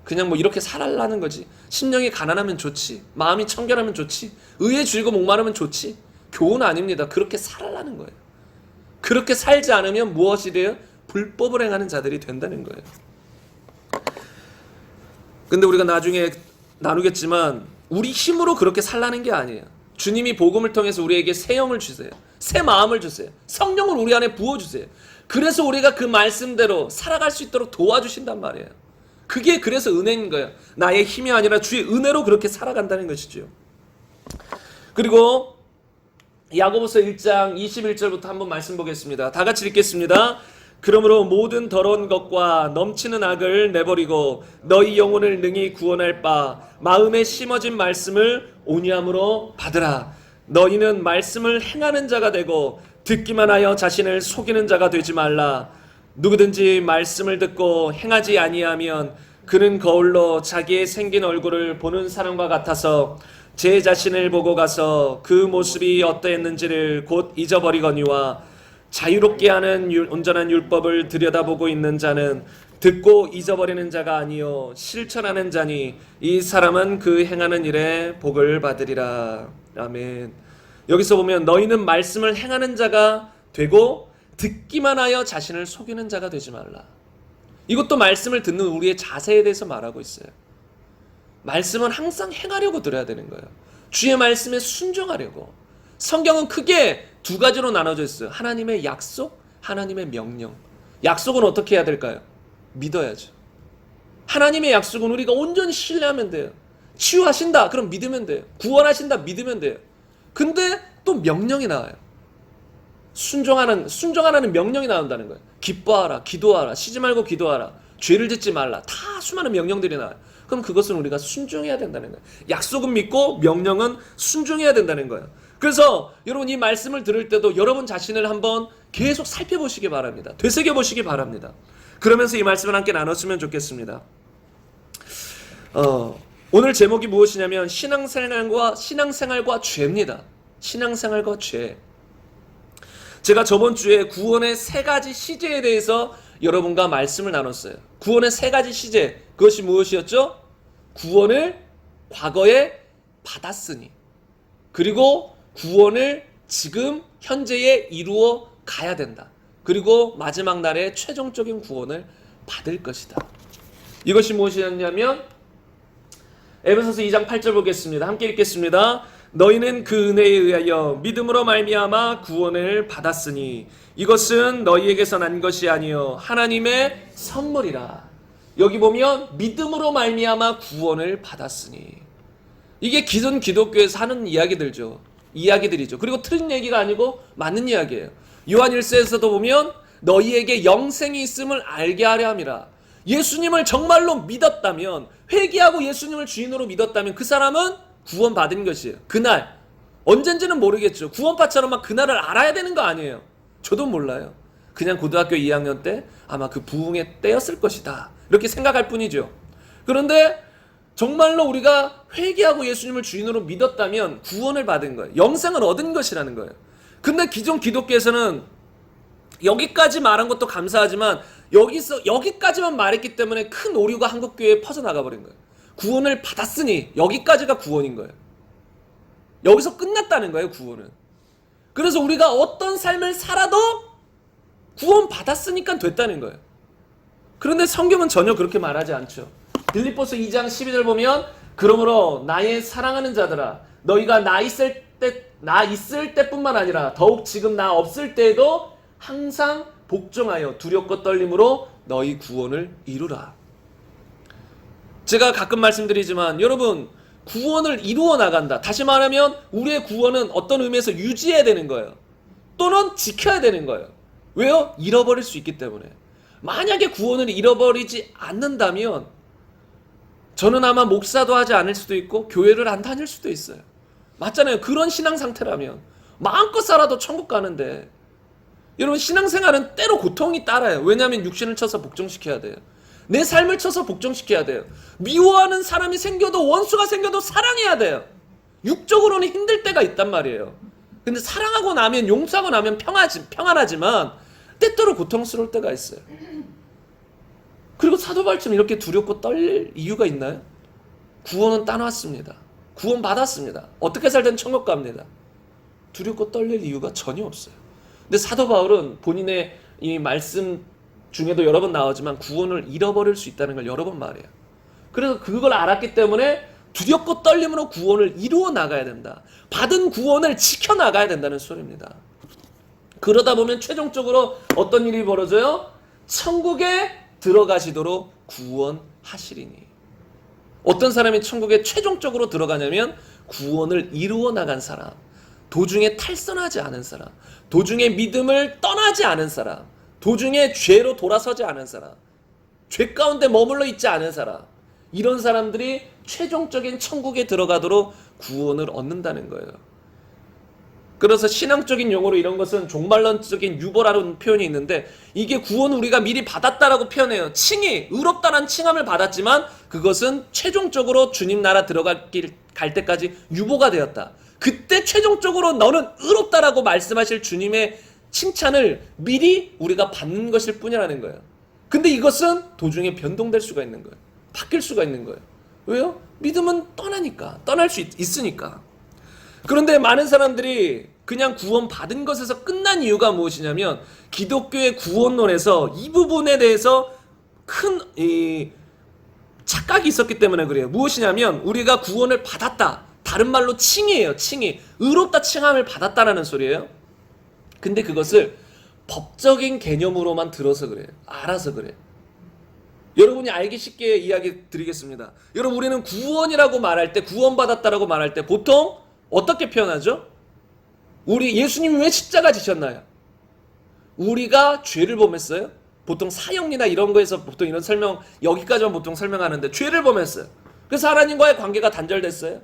그냥 뭐 이렇게 살아라는 거지. 심령이 가난하면 좋지. 마음이 청결하면 좋지. 의에 줄이고 목마르면 좋지. 교훈 아닙니다. 그렇게 살아라는 거예요. 그렇게 살지 않으면 무엇이 돼요? 불법을 행하는 자들이 된다는 거예요. 근데 우리가 나중에 나누겠지만 우리 힘으로 그렇게 살라는 게 아니에요. 주님이 복음을 통해서 우리에게 새 영을 주세요. 새 마음을 주세요. 성령을 우리 안에 부어주세요. 그래서 우리가 그 말씀대로 살아갈 수 있도록 도와주신단 말이에요. 그게 그래서 은혜인 거예요. 나의 힘이 아니라 주의 은혜로 그렇게 살아간다는 것이죠. 그리고 야고보서 1장 21절부터 한번 말씀 보겠습니다. 다 같이 읽겠습니다. 그러므로 모든 더러운 것과 넘치는 악을 내버리고 너희 영혼을 능히 구원할 바 마음에 심어진 말씀을 온유함으로 받으라. 너희는 말씀을 행하는 자가 되고 듣기만 하여 자신을 속이는 자가 되지 말라. 누구든지 말씀을 듣고 행하지 아니하면 그는 거울로 자기의 생긴 얼굴을 보는 사람과 같아서 제 자신을 보고 가서 그 모습이 어떠했는지를 곧 잊어버리거니와 자유롭게 하는 온전한 율법을 들여다보고 있는 자는 듣고 잊어버리는 자가 아니요 실천하는 자니 이 사람은 그 행하는 일에 복을 받으리라. 아멘. 여기서 보면 너희는 말씀을 행하는 자가 되고 듣기만 하여 자신을 속이는 자가 되지 말라. 이것도 말씀을 듣는 우리의 자세에 대해서 말하고 있어요. 말씀은 항상 행하려고 들어야 되는 거예요. 주의 말씀에 순종하려고. 성경은 크게 두 가지로 나눠져 있어요. 하나님의 약속, 하나님의 명령. 약속은 어떻게 해야 될까요? 믿어야죠. 하나님의 약속은 우리가 온전히 신뢰하면 돼요. 치유하신다, 그럼 믿으면 돼요. 구원하신다, 믿으면 돼요. 근데 또 명령이 나와요. 순종하라는 명령이 나온다는 거예요. 기뻐하라, 기도하라, 쉬지 말고 기도하라, 죄를 짓지 말라. 다 수많은 명령들이 나와요. 그럼 그것은 우리가 순종해야 된다는 거예요. 약속은 믿고 명령은 순종해야 된다는 거예요. 그래서 여러분 이 말씀을 들을 때도 여러분 자신을 한번 계속 살펴보시기 바랍니다. 되새겨보시기 바랍니다. 그러면서 이 말씀을 함께 나눴으면 좋겠습니다. 오늘 제목이 무엇이냐면 신앙생활과 죄입니다. 신앙생활과 죄. 제가 저번 주에 구원의 세 가지 시제에 대해서 여러분과 말씀을 나눴어요. 구원의 세 가지 시제, 그것이 무엇이었죠? 구원을 과거에 받았으니, 그리고 구원을 지금 현재에 이루어 가야 된다. 그리고 마지막 날에 최종적인 구원을 받을 것이다. 이것이 무엇이었냐면 에베소서 2장 8절 보겠습니다. 함께 읽겠습니다. 너희는 그 은혜에 의하여 믿음으로 말미암아 구원을 받았으니 이것은 너희에게서 난 것이 아니요 하나님의 선물이라. 여기 보면 믿음으로 말미암아 구원을 받았으니, 이게 기존 기독교에서 하는 이야기들이죠. 그리고 틀린 얘기가 아니고 맞는 이야기예요. 요한 1서에서도 보면 너희에게 영생이 있음을 알게 하려 함이라. 예수님을 정말로 믿었다면, 회개하고 예수님을 주인으로 믿었다면 그 사람은 구원받은 것이에요. 그날 언젠지는 모르겠죠. 구원파처럼 막 그날을 알아야 되는 거 아니에요. 저도 몰라요. 그냥 고등학교 2학년 때 아마 그 부흥의 때였을 것이다, 이렇게 생각할 뿐이죠. 그런데 정말로 우리가 회개하고 예수님을 주인으로 믿었다면 구원을 받은 거예요. 영생을 얻은 것이라는 거예요. 근데 기존 기독교에서는 여기까지 말한 것도 감사하지만 여기까지만 말했기 때문에 큰 오류가 한국교회에 퍼져나가 버린 거예요. 구원을 받았으니 여기까지가 구원인 거예요. 여기서 끝났다는 거예요, 구원은. 그래서 우리가 어떤 삶을 살아도 구원 받았으니까 됐다는 거예요. 그런데 성경은 전혀 그렇게 말하지 않죠. 빌립보서 2장 12절 보면 그러므로 나의 사랑하는 자들아 너희가 나 있을 때뿐만 아니라 더욱 지금 나 없을 때에도 항상 복종하여 두렵고 떨림으로 너희 구원을 이루라. 제가 가끔 말씀드리지만 여러분, 구원을 이루어 나간다. 다시 말하면 우리의 구원은 어떤 의미에서 유지해야 되는 거예요. 또는 지켜야 되는 거예요. 왜요? 잃어버릴 수 있기 때문에. 만약에 구원을 잃어버리지 않는다면 저는 아마 목사도 하지 않을 수도 있고 교회를 안 다닐 수도 있어요. 맞잖아요. 그런 신앙 상태라면 마음껏 살아도 천국 가는데, 여러분 신앙생활은 때로 고통이 따라요. 왜냐하면 육신을 쳐서 복종시켜야 돼요. 내 삶을 쳐서 복종시켜야 돼요. 미워하는 사람이 생겨도, 원수가 생겨도 사랑해야 돼요. 육적으로는 힘들 때가 있단 말이에요. 근데 사랑하고 나면, 용서하고 나면 평안하지만 때때로 고통스러울 때가 있어요. 그리고 사도 바울처럼 이렇게 두렵고 떨릴 이유가 있나요? 구원은 따놨습니다. 구원 받았습니다. 어떻게 살든 천국 갑니다. 두렵고 떨릴 이유가 전혀 없어요. 근데 사도 바울은 본인의 이 말씀 중에도 여러 번 나오지만 구원을 잃어버릴 수 있다는 걸 여러 번 말해요. 그래서 그걸 알았기 때문에 두렵고 떨림으로 구원을 이루어 나가야 된다. 받은 구원을 지켜나가야 된다는 소리입니다. 그러다 보면 최종적으로 어떤 일이 벌어져요? 천국에 들어가시도록 구원하시리니. 어떤 사람이 천국에 최종적으로 들어가냐면 구원을 이루어 나간 사람, 도중에 탈선하지 않은 사람, 도중에 믿음을 떠나지 않은 사람, 도중에 죄로 돌아서지 않은 사람, 죄 가운데 머물러 있지 않은 사람, 이런 사람들이 최종적인 천국에 들어가도록 구원을 얻는다는 거예요. 그래서 신앙적인 용어로 이런 것은 종말론적인 유보라는 표현이 있는데, 이게 구원을 우리가 미리 받았다라고 표현해요. 칭의, 의롭다는 칭함을 받았지만 그것은 최종적으로 주님 나라 갈 때까지 유보가 되었다. 그때 최종적으로 너는 의롭다라고 말씀하실 주님의 칭찬을 미리 우리가 받는 것일 뿐이라는 거예요. 근데 이것은 도중에 변동될 수가 있는 거예요. 바뀔 수가 있는 거예요. 왜요? 믿음은 떠날 수 있으니까. 그런데 많은 사람들이 그냥 구원 받은 것에서 끝난 이유가 무엇이냐면, 기독교의 구원론에서 이 부분에 대해서 큰 착각이 있었기 때문에 그래요. 무엇이냐면, 우리가 구원을 받았다. 다른 말로 칭이에요. 칭이. 의롭다 칭함을 받았다라는 소리예요. 근데 그것을 법적인 개념으로만 들어서 그래요. 알아서 그래요. 여러분이 알기 쉽게 이야기 드리겠습니다. 여러분, 우리는 구원이라고 말할 때, 구원받았다라고 말할 때 보통 어떻게 표현하죠? 우리 예수님이 왜 십자가 지셨나요? 우리가 죄를 범했어요? 보통 사형이나 이런 거에서 보통 이런 설명, 여기까지만 보통 설명하는데, 죄를 범했어요. 그래서 하나님과의 관계가 단절됐어요.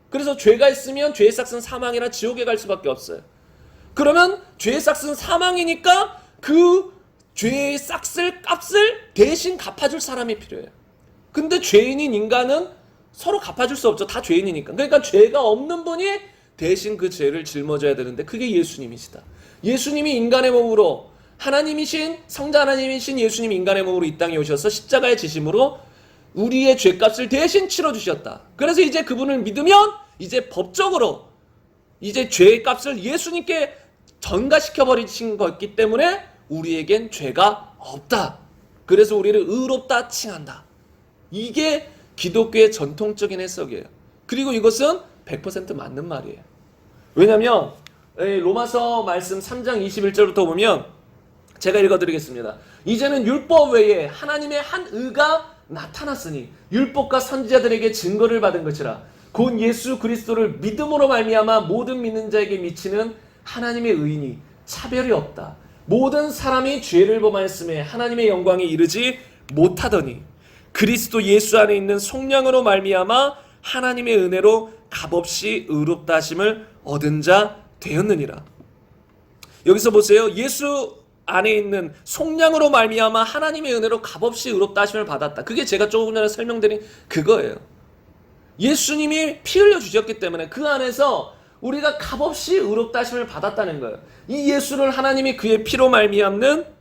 그래서 죄가 있으면 죄의 싹은 사망이나 지옥에 갈 수밖에 없어요. 그러면 죄의 싹은 사망이니까 그 죄의 값을 대신 갚아줄 사람이 필요해요. 근데 죄인인 인간은 서로 갚아줄 수 없죠. 다 죄인이니까. 그러니까 죄가 없는 분이 대신 그 죄를 짊어져야 되는데, 그게 예수님이시다. 예수님이 인간의 몸으로, 하나님이신, 성자 하나님이신 예수님이 인간의 몸으로 이 땅에 오셔서 십자가의 지심으로 우리의 죄값을 대신 치러주셨다. 그래서 이제 그분을 믿으면 이제 법적으로 이제 죄의 값을 예수님께 전가시켜버리신 거기 때문에 우리에겐 죄가 없다. 그래서 우리를 의롭다 칭한다. 이게 기독교의 전통적인 해석이에요. 그리고 이것은 100% 맞는 말이에요. 왜냐하면 로마서 말씀 3장 21절부터 보면, 제가 읽어드리겠습니다. 이제는 율법 외에 하나님의 한 의가 나타났으니 율법과 선지자들에게 증거를 받은 것이라. 곧 예수 그리스도를 믿음으로 말미암아 모든 믿는 자에게 미치는 하나님의 의인이 차별이 없다. 모든 사람이 죄를 범하였음에 하나님의 영광에 이르지 못하더니 그리스도 예수 안에 있는 속량으로 말미암아 하나님의 은혜로 값없이 의롭다 하심을 얻은 자 되었느니라. 여기서 보세요. 예수 안에 있는 속량으로 말미암아 하나님의 은혜로 값없이 의롭다 하심을 받았다. 그게 제가 조금 전에 설명드린 그거예요. 예수님이 피 흘려 주셨기 때문에 그 안에서 우리가 값없이 의롭다 하심을 받았다는 거예요. 이 예수를 하나님이 그의 피로 말미암는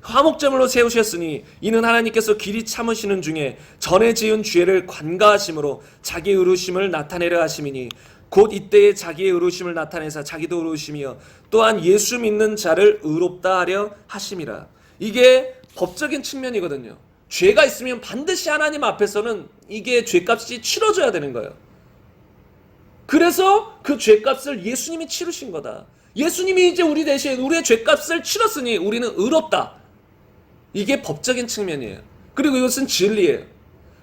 화목제물로 세우셨으니 이는 하나님께서 길이 참으시는 중에 전에 지은 죄를 관가하심으로 자기의 의로우심을 나타내려 하심이니 곧 이때에 자기의 의로우심을 나타내사 자기도 의로우심이여 또한 예수 믿는 자를 의롭다 하려 하심이라. 이게 법적인 측면이거든요. 죄가 있으면 반드시 하나님 앞에서는 이게 죄값이 치러져야 되는 거예요. 그래서 그 죄값을 예수님이 치르신 거다. 예수님이 이제 우리 대신 우리의 죄값을 치렀으니 우리는 의롭다. 이게 법적인 측면이에요. 그리고 이것은 진리예요.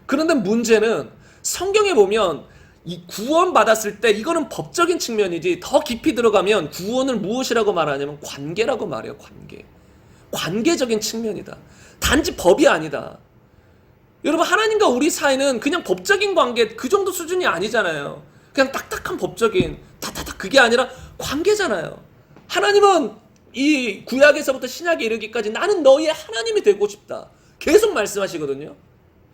그런데 문제는 성경에 보면 이 구원 받았을 때 이거는 법적인 측면이지, 더 깊이 들어가면 구원을 무엇이라고 말하냐면 관계라고 말해요. 관계적인 측면이다. 단지 법이 아니다. 여러분, 하나님과 우리 사이는 그냥 법적인 관계 그 정도 수준이 아니잖아요. 그냥 딱딱한 법적인 다다닥 그게 아니라 관계잖아요. 하나님은 이 구약에서부터 신약에 이르기까지 나는 너희의 하나님이 되고 싶다. 계속 말씀하시거든요.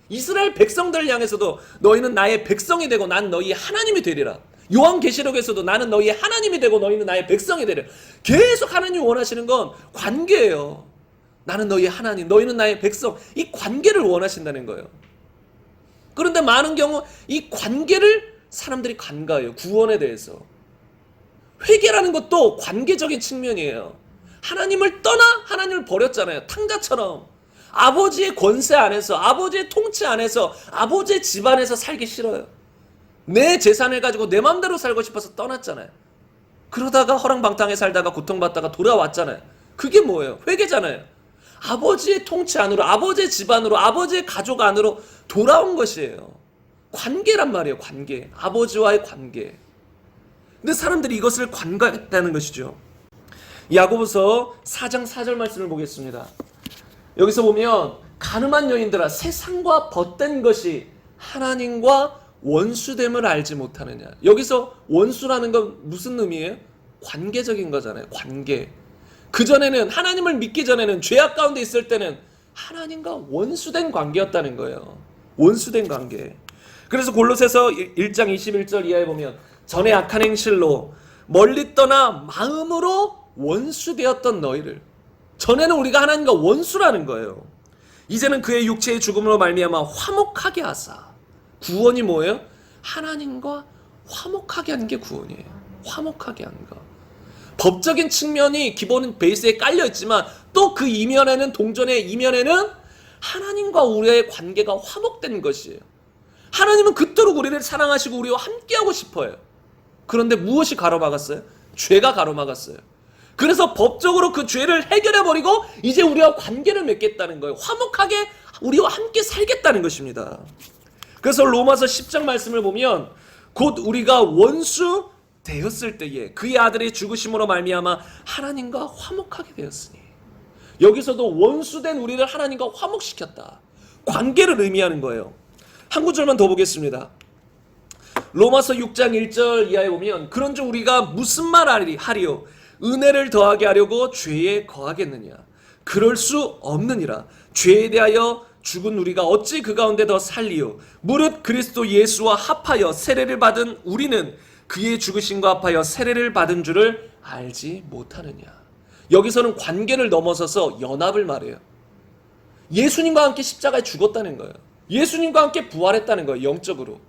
이스라엘 백성들을 향해서도 너희는 나의 백성이 되고 난 너희의 하나님이 되리라. 요한계시록에서도 나는 너희의 하나님이 되고 너희는 나의 백성이 되리라. 계속 하나님이 원하시는 건 관계예요. 나는 너희의 하나님, 너희는 나의 백성. 이 관계를 원하신다는 거예요. 그런데 많은 경우 이 관계를 사람들이 간과해요. 구원에 대해서. 회개라는 것도 관계적인 측면이에요. 하나님을 떠나 하나님을 버렸잖아요. 탕자처럼. 아버지의 권세 안에서, 아버지의 통치 안에서, 아버지의 집안에서 살기 싫어요. 내 재산을 가지고 내 맘대로 살고 싶어서 떠났잖아요. 그러다가 허랑방탕에 살다가 고통받다가 돌아왔잖아요. 그게 뭐예요? 회개잖아요. 아버지의 통치 안으로, 아버지의 집안으로, 아버지의 가족 안으로 돌아온 것이에요. 관계란 말이에요. 관계. 아버지와의 관계. 근데 사람들이 이것을 관과했다는 것이죠. 야고보서 4장 4절 말씀을 보겠습니다. 여기서 보면 가늠한 여인들아 세상과 벗된 것이 하나님과 원수됨을 알지 못하느냐. 여기서 원수라는 건 무슨 의미예요? 관계적인 거잖아요. 관계. 그전에는 하나님을 믿기 전에는 죄악 가운데 있을 때는 하나님과 원수된 관계였다는 거예요. 원수된 관계. 그래서 골로새서 1장 21절 이하에 보면 전에 악한 행실로 멀리 떠나 마음으로 원수되었던 너희를. 전에는 우리가 하나님과 원수라는 거예요. 이제는 그의 육체의 죽음으로 말미암아 화목하게 하사. 구원이 뭐예요? 하나님과 화목하게 하는 게 구원이에요. 화목하게 하는 거. 법적인 측면이 기본 베이스에 깔려 있지만 또 그 이면에는, 동전의 이면에는 하나님과 우리의 관계가 화목된 것이에요. 하나님은 그토록 우리를 사랑하시고 우리와 함께하고 싶어요. 그런데 무엇이 가로막았어요? 죄가 가로막았어요. 그래서 법적으로 그 죄를 해결해버리고 이제 우리와 관계를 맺겠다는 거예요. 화목하게 우리와 함께 살겠다는 것입니다. 그래서 로마서 10장 말씀을 보면 곧 우리가 원수 되었을 때에 그의 아들의 죽으심으로 말미암아 하나님과 화목하게 되었으니. 여기서도 원수된 우리를 하나님과 화목시켰다. 관계를 의미하는 거예요. 한 구절만 더 보겠습니다. 로마서 6장 1절 이하에 보면 그런즉 우리가 무슨 말 하리요? 은혜를 더하게 하려고 죄에 거하겠느냐? 그럴 수 없느니라. 죄에 대하여 죽은 우리가 어찌 그 가운데 더 살리요? 무릇 그리스도 예수와 합하여 세례를 받은 우리는 그의 죽으심과 합하여 세례를 받은 줄을 알지 못하느냐? 여기서는 관계를 넘어서서 연합을 말해요. 예수님과 함께 십자가에 죽었다는 거예요. 예수님과 함께 부활했다는 거예요. 영적으로.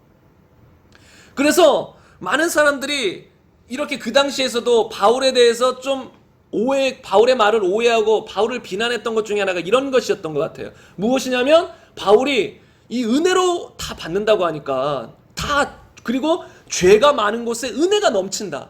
그래서 많은 사람들이 이렇게 그 당시에서도 바울에 대해서 좀 바울의 말을 오해하고 바울을 비난했던 것 중에 하나가 이런 것이었던 것 같아요. 무엇이냐면 바울이 이 은혜로 다 받는다고 하니까 그리고 죄가 많은 곳에 은혜가 넘친다.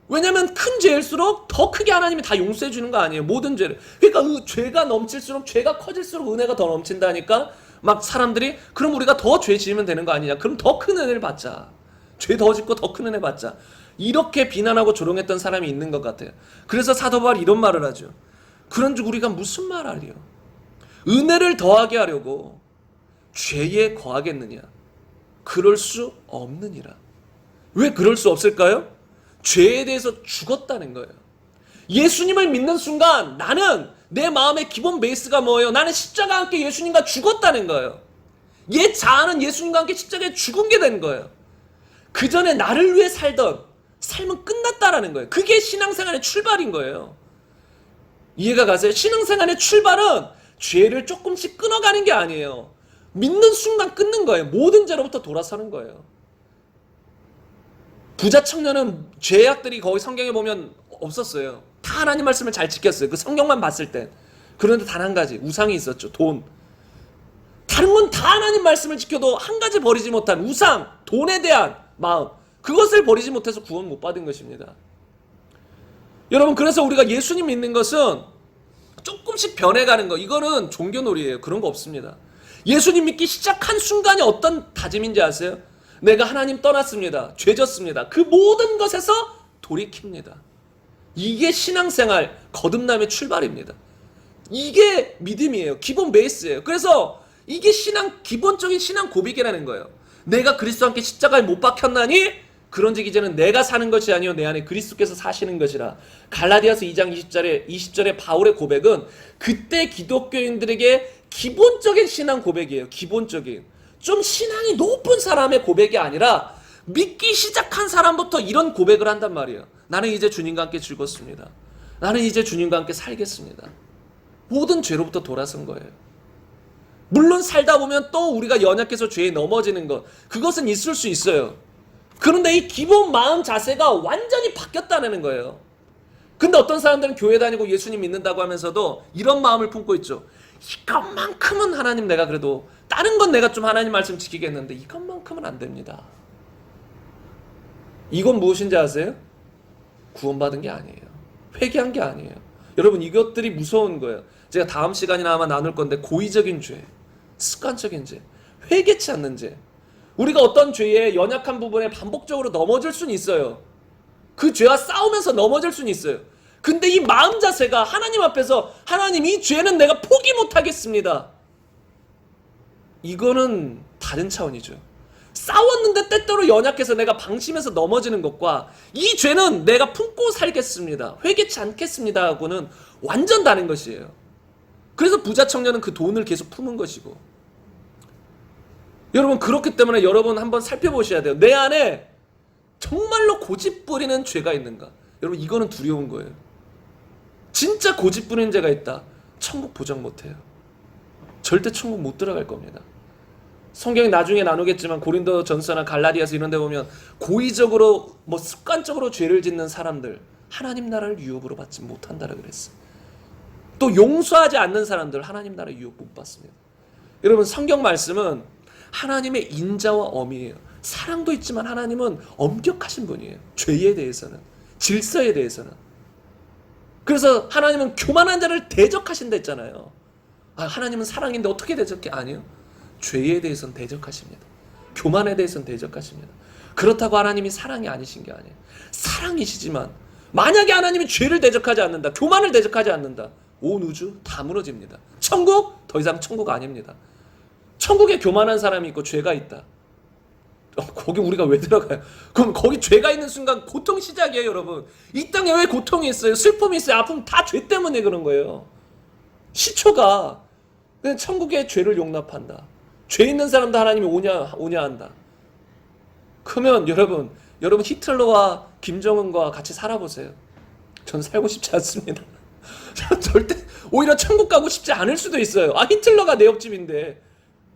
왜냐하면 큰 죄일수록 더 크게 하나님이 다 용서해 주는 거 아니에요. 모든 죄를. 그러니까 죄가 넘칠수록 죄가 커질수록 은혜가 더 넘친다니까 막 사람들이 그럼 우리가 더 죄 지으면 되는 거 아니냐. 그럼 더 큰 은혜를 받자. 죄 더 짓고 더 큰 은혜 받자. 이렇게 비난하고 조롱했던 사람이 있는 것 같아요. 그래서 사도 바울이 이런 말을 하죠. 그런즉 우리가 무슨 말 하리요? 은혜를 더하게 하려고 죄에 거하겠느냐? 그럴 수 없느니라. 왜 그럴 수 없을까요? 죄에 대해서 죽었다는 거예요. 예수님을 믿는 순간 나는 내 마음의 기본 베이스가 뭐예요? 나는 십자가와 함께 예수님과 죽었다는 거예요. 옛 자아는 예수님과 함께 십자가에 죽은 게 된 거예요. 그 전에 나를 위해 살던 삶은 끝났다라는 거예요. 그게 신앙생활의 출발인 거예요. 이해가 가세요? 신앙생활의 출발은 죄를 조금씩 끊어가는 게 아니에요. 믿는 순간 끊는 거예요. 모든 죄로부터 돌아서는 거예요. 부자 청년은 죄악들이 거기 성경에 보면 없었어요. 다 하나님 말씀을 잘 지켰어요. 그 성경만 봤을 땐. 그런데 단 한 가지 우상이 있었죠. 돈. 다른 건 다 하나님 말씀을 지켜도 한 가지 버리지 못한 우상, 돈에 대한 마음. 그것을 버리지 못해서 구원 못 받은 것입니다. 여러분, 그래서 우리가 예수님 믿는 것은 조금씩 변해가는 거. 이거는 종교놀이에요. 그런 거 없습니다. 예수님 믿기 시작한 순간이 어떤 다짐인지 아세요? 내가 하나님 떠났습니다. 죄졌습니다. 그 모든 것에서 돌이킵니다. 이게 신앙생활 거듭남의 출발입니다. 이게 믿음이에요. 기본 베이스예요. 그래서 이게 기본적인 신앙 고백이라는 거예요. 내가 그리스도와 함께 십자가에 못 박혔나니 그런즉 이제는 내가 사는 것이 아니요 내 안에 그리스도께서 사시는 것이라. 갈라디아서 2장 20절에 바울의 고백은 그때 기독교인들에게 기본적인 신앙 고백이에요. 기본적인. 좀 신앙이 높은 사람의 고백이 아니라 믿기 시작한 사람부터 이런 고백을 한단 말이에요. 나는 이제 주님과 함께 즐겁습니다. 나는 이제 주님과 함께 살겠습니다. 모든 죄로부터 돌아선 거예요. 물론 살다 보면 또 우리가 연약해서 죄에 넘어지는 것, 그것은 있을 수 있어요. 그런데 이 기본 마음 자세가 완전히 바뀌었다는 거예요. 근데 어떤 사람들은 교회 다니고 예수님 믿는다고 하면서도 이런 마음을 품고 있죠. 이것만큼은 하나님 내가 그래도 다른 건 내가 좀 하나님 말씀 지키겠는데 이것만큼은 안 됩니다. 이건 무엇인지 아세요? 구원받은 게 아니에요. 회개한 게 아니에요. 여러분, 이것들이 무서운 거예요. 제가 다음 시간이나 아마 나눌 건데 고의적인 죄, 습관적인 죄, 회개치 않는 죄. 우리가 어떤 죄의 연약한 부분에 반복적으로 넘어질 수는 있어요. 그 죄와 싸우면서 넘어질 수는 있어요. 근데 이 마음 자세가 하나님 앞에서 하나님 이 죄는 내가 포기 못하겠습니다. 이거는 다른 차원이죠. 싸웠는데 때때로 연약해서 내가 방심해서 넘어지는 것과 이 죄는 내가 품고 살겠습니다. 회개치 않겠습니다 하고는 완전 다른 것이에요. 그래서 부자 청년은 그 돈을 계속 품은 것이고, 여러분 그렇기 때문에 여러분 한번 살펴보셔야 돼요. 내 안에 정말로 고집 부리는 죄가 있는가? 여러분 이거는 두려운 거예요. 진짜 고집 부리는 죄가 있다. 천국 보장 못해요. 절대 천국 못 들어갈 겁니다. 성경이 나중에 나누겠지만 고린도전서나 갈라디아서 이런 데 보면 고의적으로 습관적으로 죄를 짓는 사람들 하나님 나라를 유업으로 받지 못한다라 그랬어요. 또 용서하지 않는 사람들 하나님 나라 유업 못 받습니다. 여러분 성경 말씀은 하나님의 인자와 엄이에요. 사랑도 있지만 하나님은 엄격하신 분이에요. 죄에 대해서는, 질서에 대해서는. 그래서 하나님은 교만한 자를 대적하신다 했잖아요. 하나님은 사랑인데 어떻게 대적해? 아니요. 죄에 대해서는 대적하십니다. 교만에 대해서는 대적하십니다. 그렇다고 하나님이 사랑이 아니신 게 아니에요. 사랑이시지만 만약에 하나님이 죄를 대적하지 않는다, 교만을 대적하지 않는다, 온 우주 다 무너집니다. 천국? 더 이상 천국 아닙니다. 천국에 교만한 사람이 있고 죄가 있다. 거기 우리가 왜 들어가요? 그럼 거기 죄가 있는 순간 고통 시작이에요, 여러분. 이 땅에 왜 고통이 있어요? 슬픔이 있어요? 아픔 다 죄 때문에 그런 거예요. 시초가 그냥 천국에 죄를 용납한다. 죄 있는 사람도 하나님이 오냐 한다. 그러면 여러분 히틀러와 김정은과 같이 살아보세요. 전 살고 싶지 않습니다. 절대 오히려 천국 가고 싶지 않을 수도 있어요. 히틀러가 내 옆집인데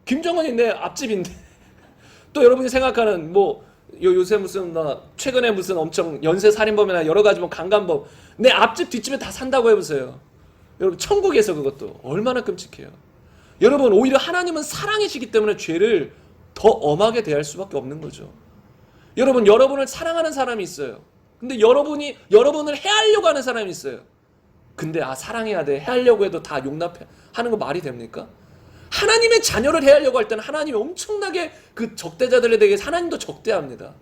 김정은이 내 앞집인데 또 여러분이 생각하는 요새 무슨 최근에 무슨 엄청 연쇄 살인범이나 여러 가지 강간범 내 앞집 뒷집에 다 산다고 해보세요. 여러분 천국에서 그것도 얼마나 끔찍해요. 여러분 오히려 하나님은 사랑이시기 때문에 죄를 더 엄하게 대할 수밖에 없는 거죠. 여러분을 사랑하는 사람이 있어요. 근데 여러분을 해하려고 하는 사람이 있어요. 근데 사랑해야 돼, 해하려고 해도 다 용납하는 거 말이 됩니까? 하나님의 자녀를 해하려고 할 때는 하나님이 엄청나게 그 적대자들에 대해 하나님도 적대합니다.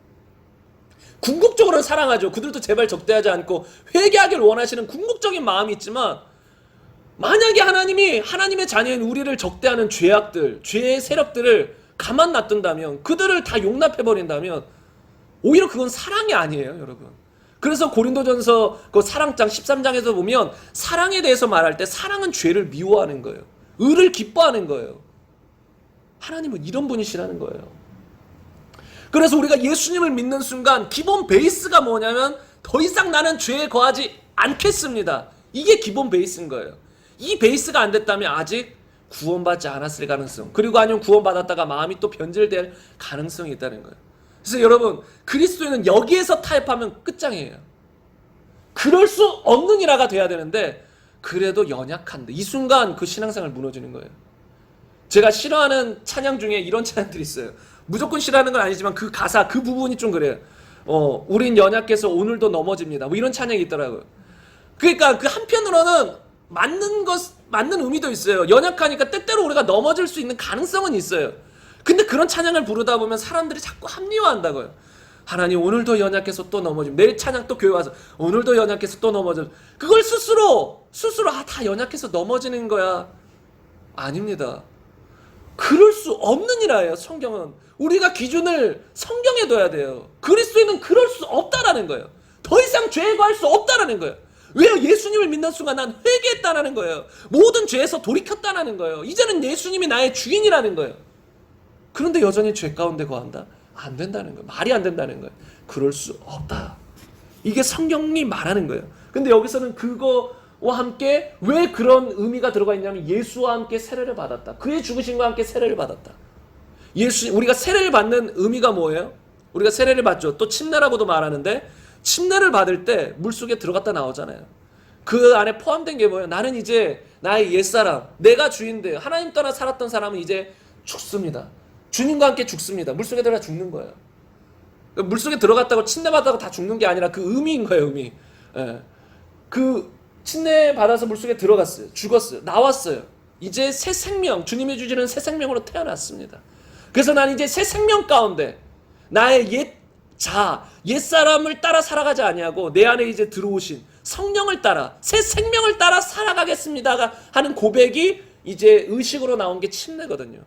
궁극적으로는 사랑하죠. 그들도 제발 적대하지 않고 회개하기를 원하시는 궁극적인 마음이 있지만, 만약에 하나님이 하나님의 자녀인 우리를 적대하는 죄악들, 죄의 세력들을 가만 놔둔다면, 그들을 다 용납해버린다면 오히려 그건 사랑이 아니에요, 여러분. 그래서 고린도전서 그 사랑장 13장에서 보면 사랑에 대해서 말할 때 사랑은 죄를 미워하는 거예요. 의를 기뻐하는 거예요. 하나님은 이런 분이시라는 거예요. 그래서 우리가 예수님을 믿는 순간 기본 베이스가 뭐냐면 더 이상 나는 죄에 거하지 않겠습니다. 이게 기본 베이스인 거예요. 이 베이스가 안 됐다면 아직 구원받지 않았을 가능성, 그리고 아니면 구원받았다가 마음이 또 변질될 가능성이 있다는 거예요. 그래서 여러분 그리스도인은 여기에서 타협하면 끝장이에요. 그럴 수 없는 이라가 돼야 되는데 그래도 연약한데 이 순간 그 신앙생활 무너지는 거예요. 제가 싫어하는 찬양 중에 이런 찬양들이 있어요. 무조건 싫어하는 건 아니지만 그 가사 그 부분이 좀 그래요. 우린 연약해서 오늘도 넘어집니다. 이런 찬양이 있더라고요. 그러니까 그 한편으로는 맞는 의미도 있어요. 연약하니까 때때로 우리가 넘어질 수 있는 가능성은 있어요. 근데 그런 찬양을 부르다 보면 사람들이 자꾸 합리화한다고요. 하나님 오늘도 연약해서 또 넘어짐. 내일 찬양 또 교회 와서 오늘도 연약해서 또 넘어짐. 그걸 스스로 다 연약해서 넘어지는 거야. 아닙니다. 그럴 수 없는 일이에요. 성경은 우리가 기준을 성경에 둬야 돼요. 그리스도인은 그럴 수 없다라는 거예요. 더 이상 죄에 거할 수 없다라는 거예요. 왜요? 예수님을 믿는 순간 난 회개했다라는 거예요. 모든 죄에서 돌이켰다라는 거예요. 이제는 예수님이 나의 주인이라는 거예요. 그런데 여전히 죄 가운데 거한다? 안 된다는 거예요. 말이 안 된다는 거예요. 그럴 수 없다. 이게 성경이 말하는 거예요. 근데 여기서는 그거와 함께 왜 그런 의미가 들어가 있냐면 예수와 함께 세례를 받았다. 그의 죽으심과 함께 세례를 받았다. 우리가 세례를 받는 의미가 뭐예요? 우리가 세례를 받죠. 또 침례라고도 말하는데 침례를 받을 때 물속에 들어갔다 나오잖아요. 그 안에 포함된 게 뭐예요? 나는 이제 나의 옛사람, 내가 주인데 하나님 떠나 살았던 사람은 이제 죽습니다. 주님과 함께 죽습니다. 물속에 들어가 죽는 거예요. 물속에 들어갔다고 침례받았다고 다 죽는 게 아니라 그 의미인 거예요, 의미. 예. 그 침례 받아서 물속에 들어갔어요. 죽었어요. 나왔어요. 이제 새 생명, 주님이 주시는 새 생명으로 태어났습니다. 그래서 난 이제 새 생명 가운데 나의 옛 자, 옛사람을 따라 살아가지 아니하고 내 안에 이제 들어오신 성령을 따라 새 생명을 따라 살아가겠습니다가 하는 고백이 이제 의식으로 나온 게 침례거든요.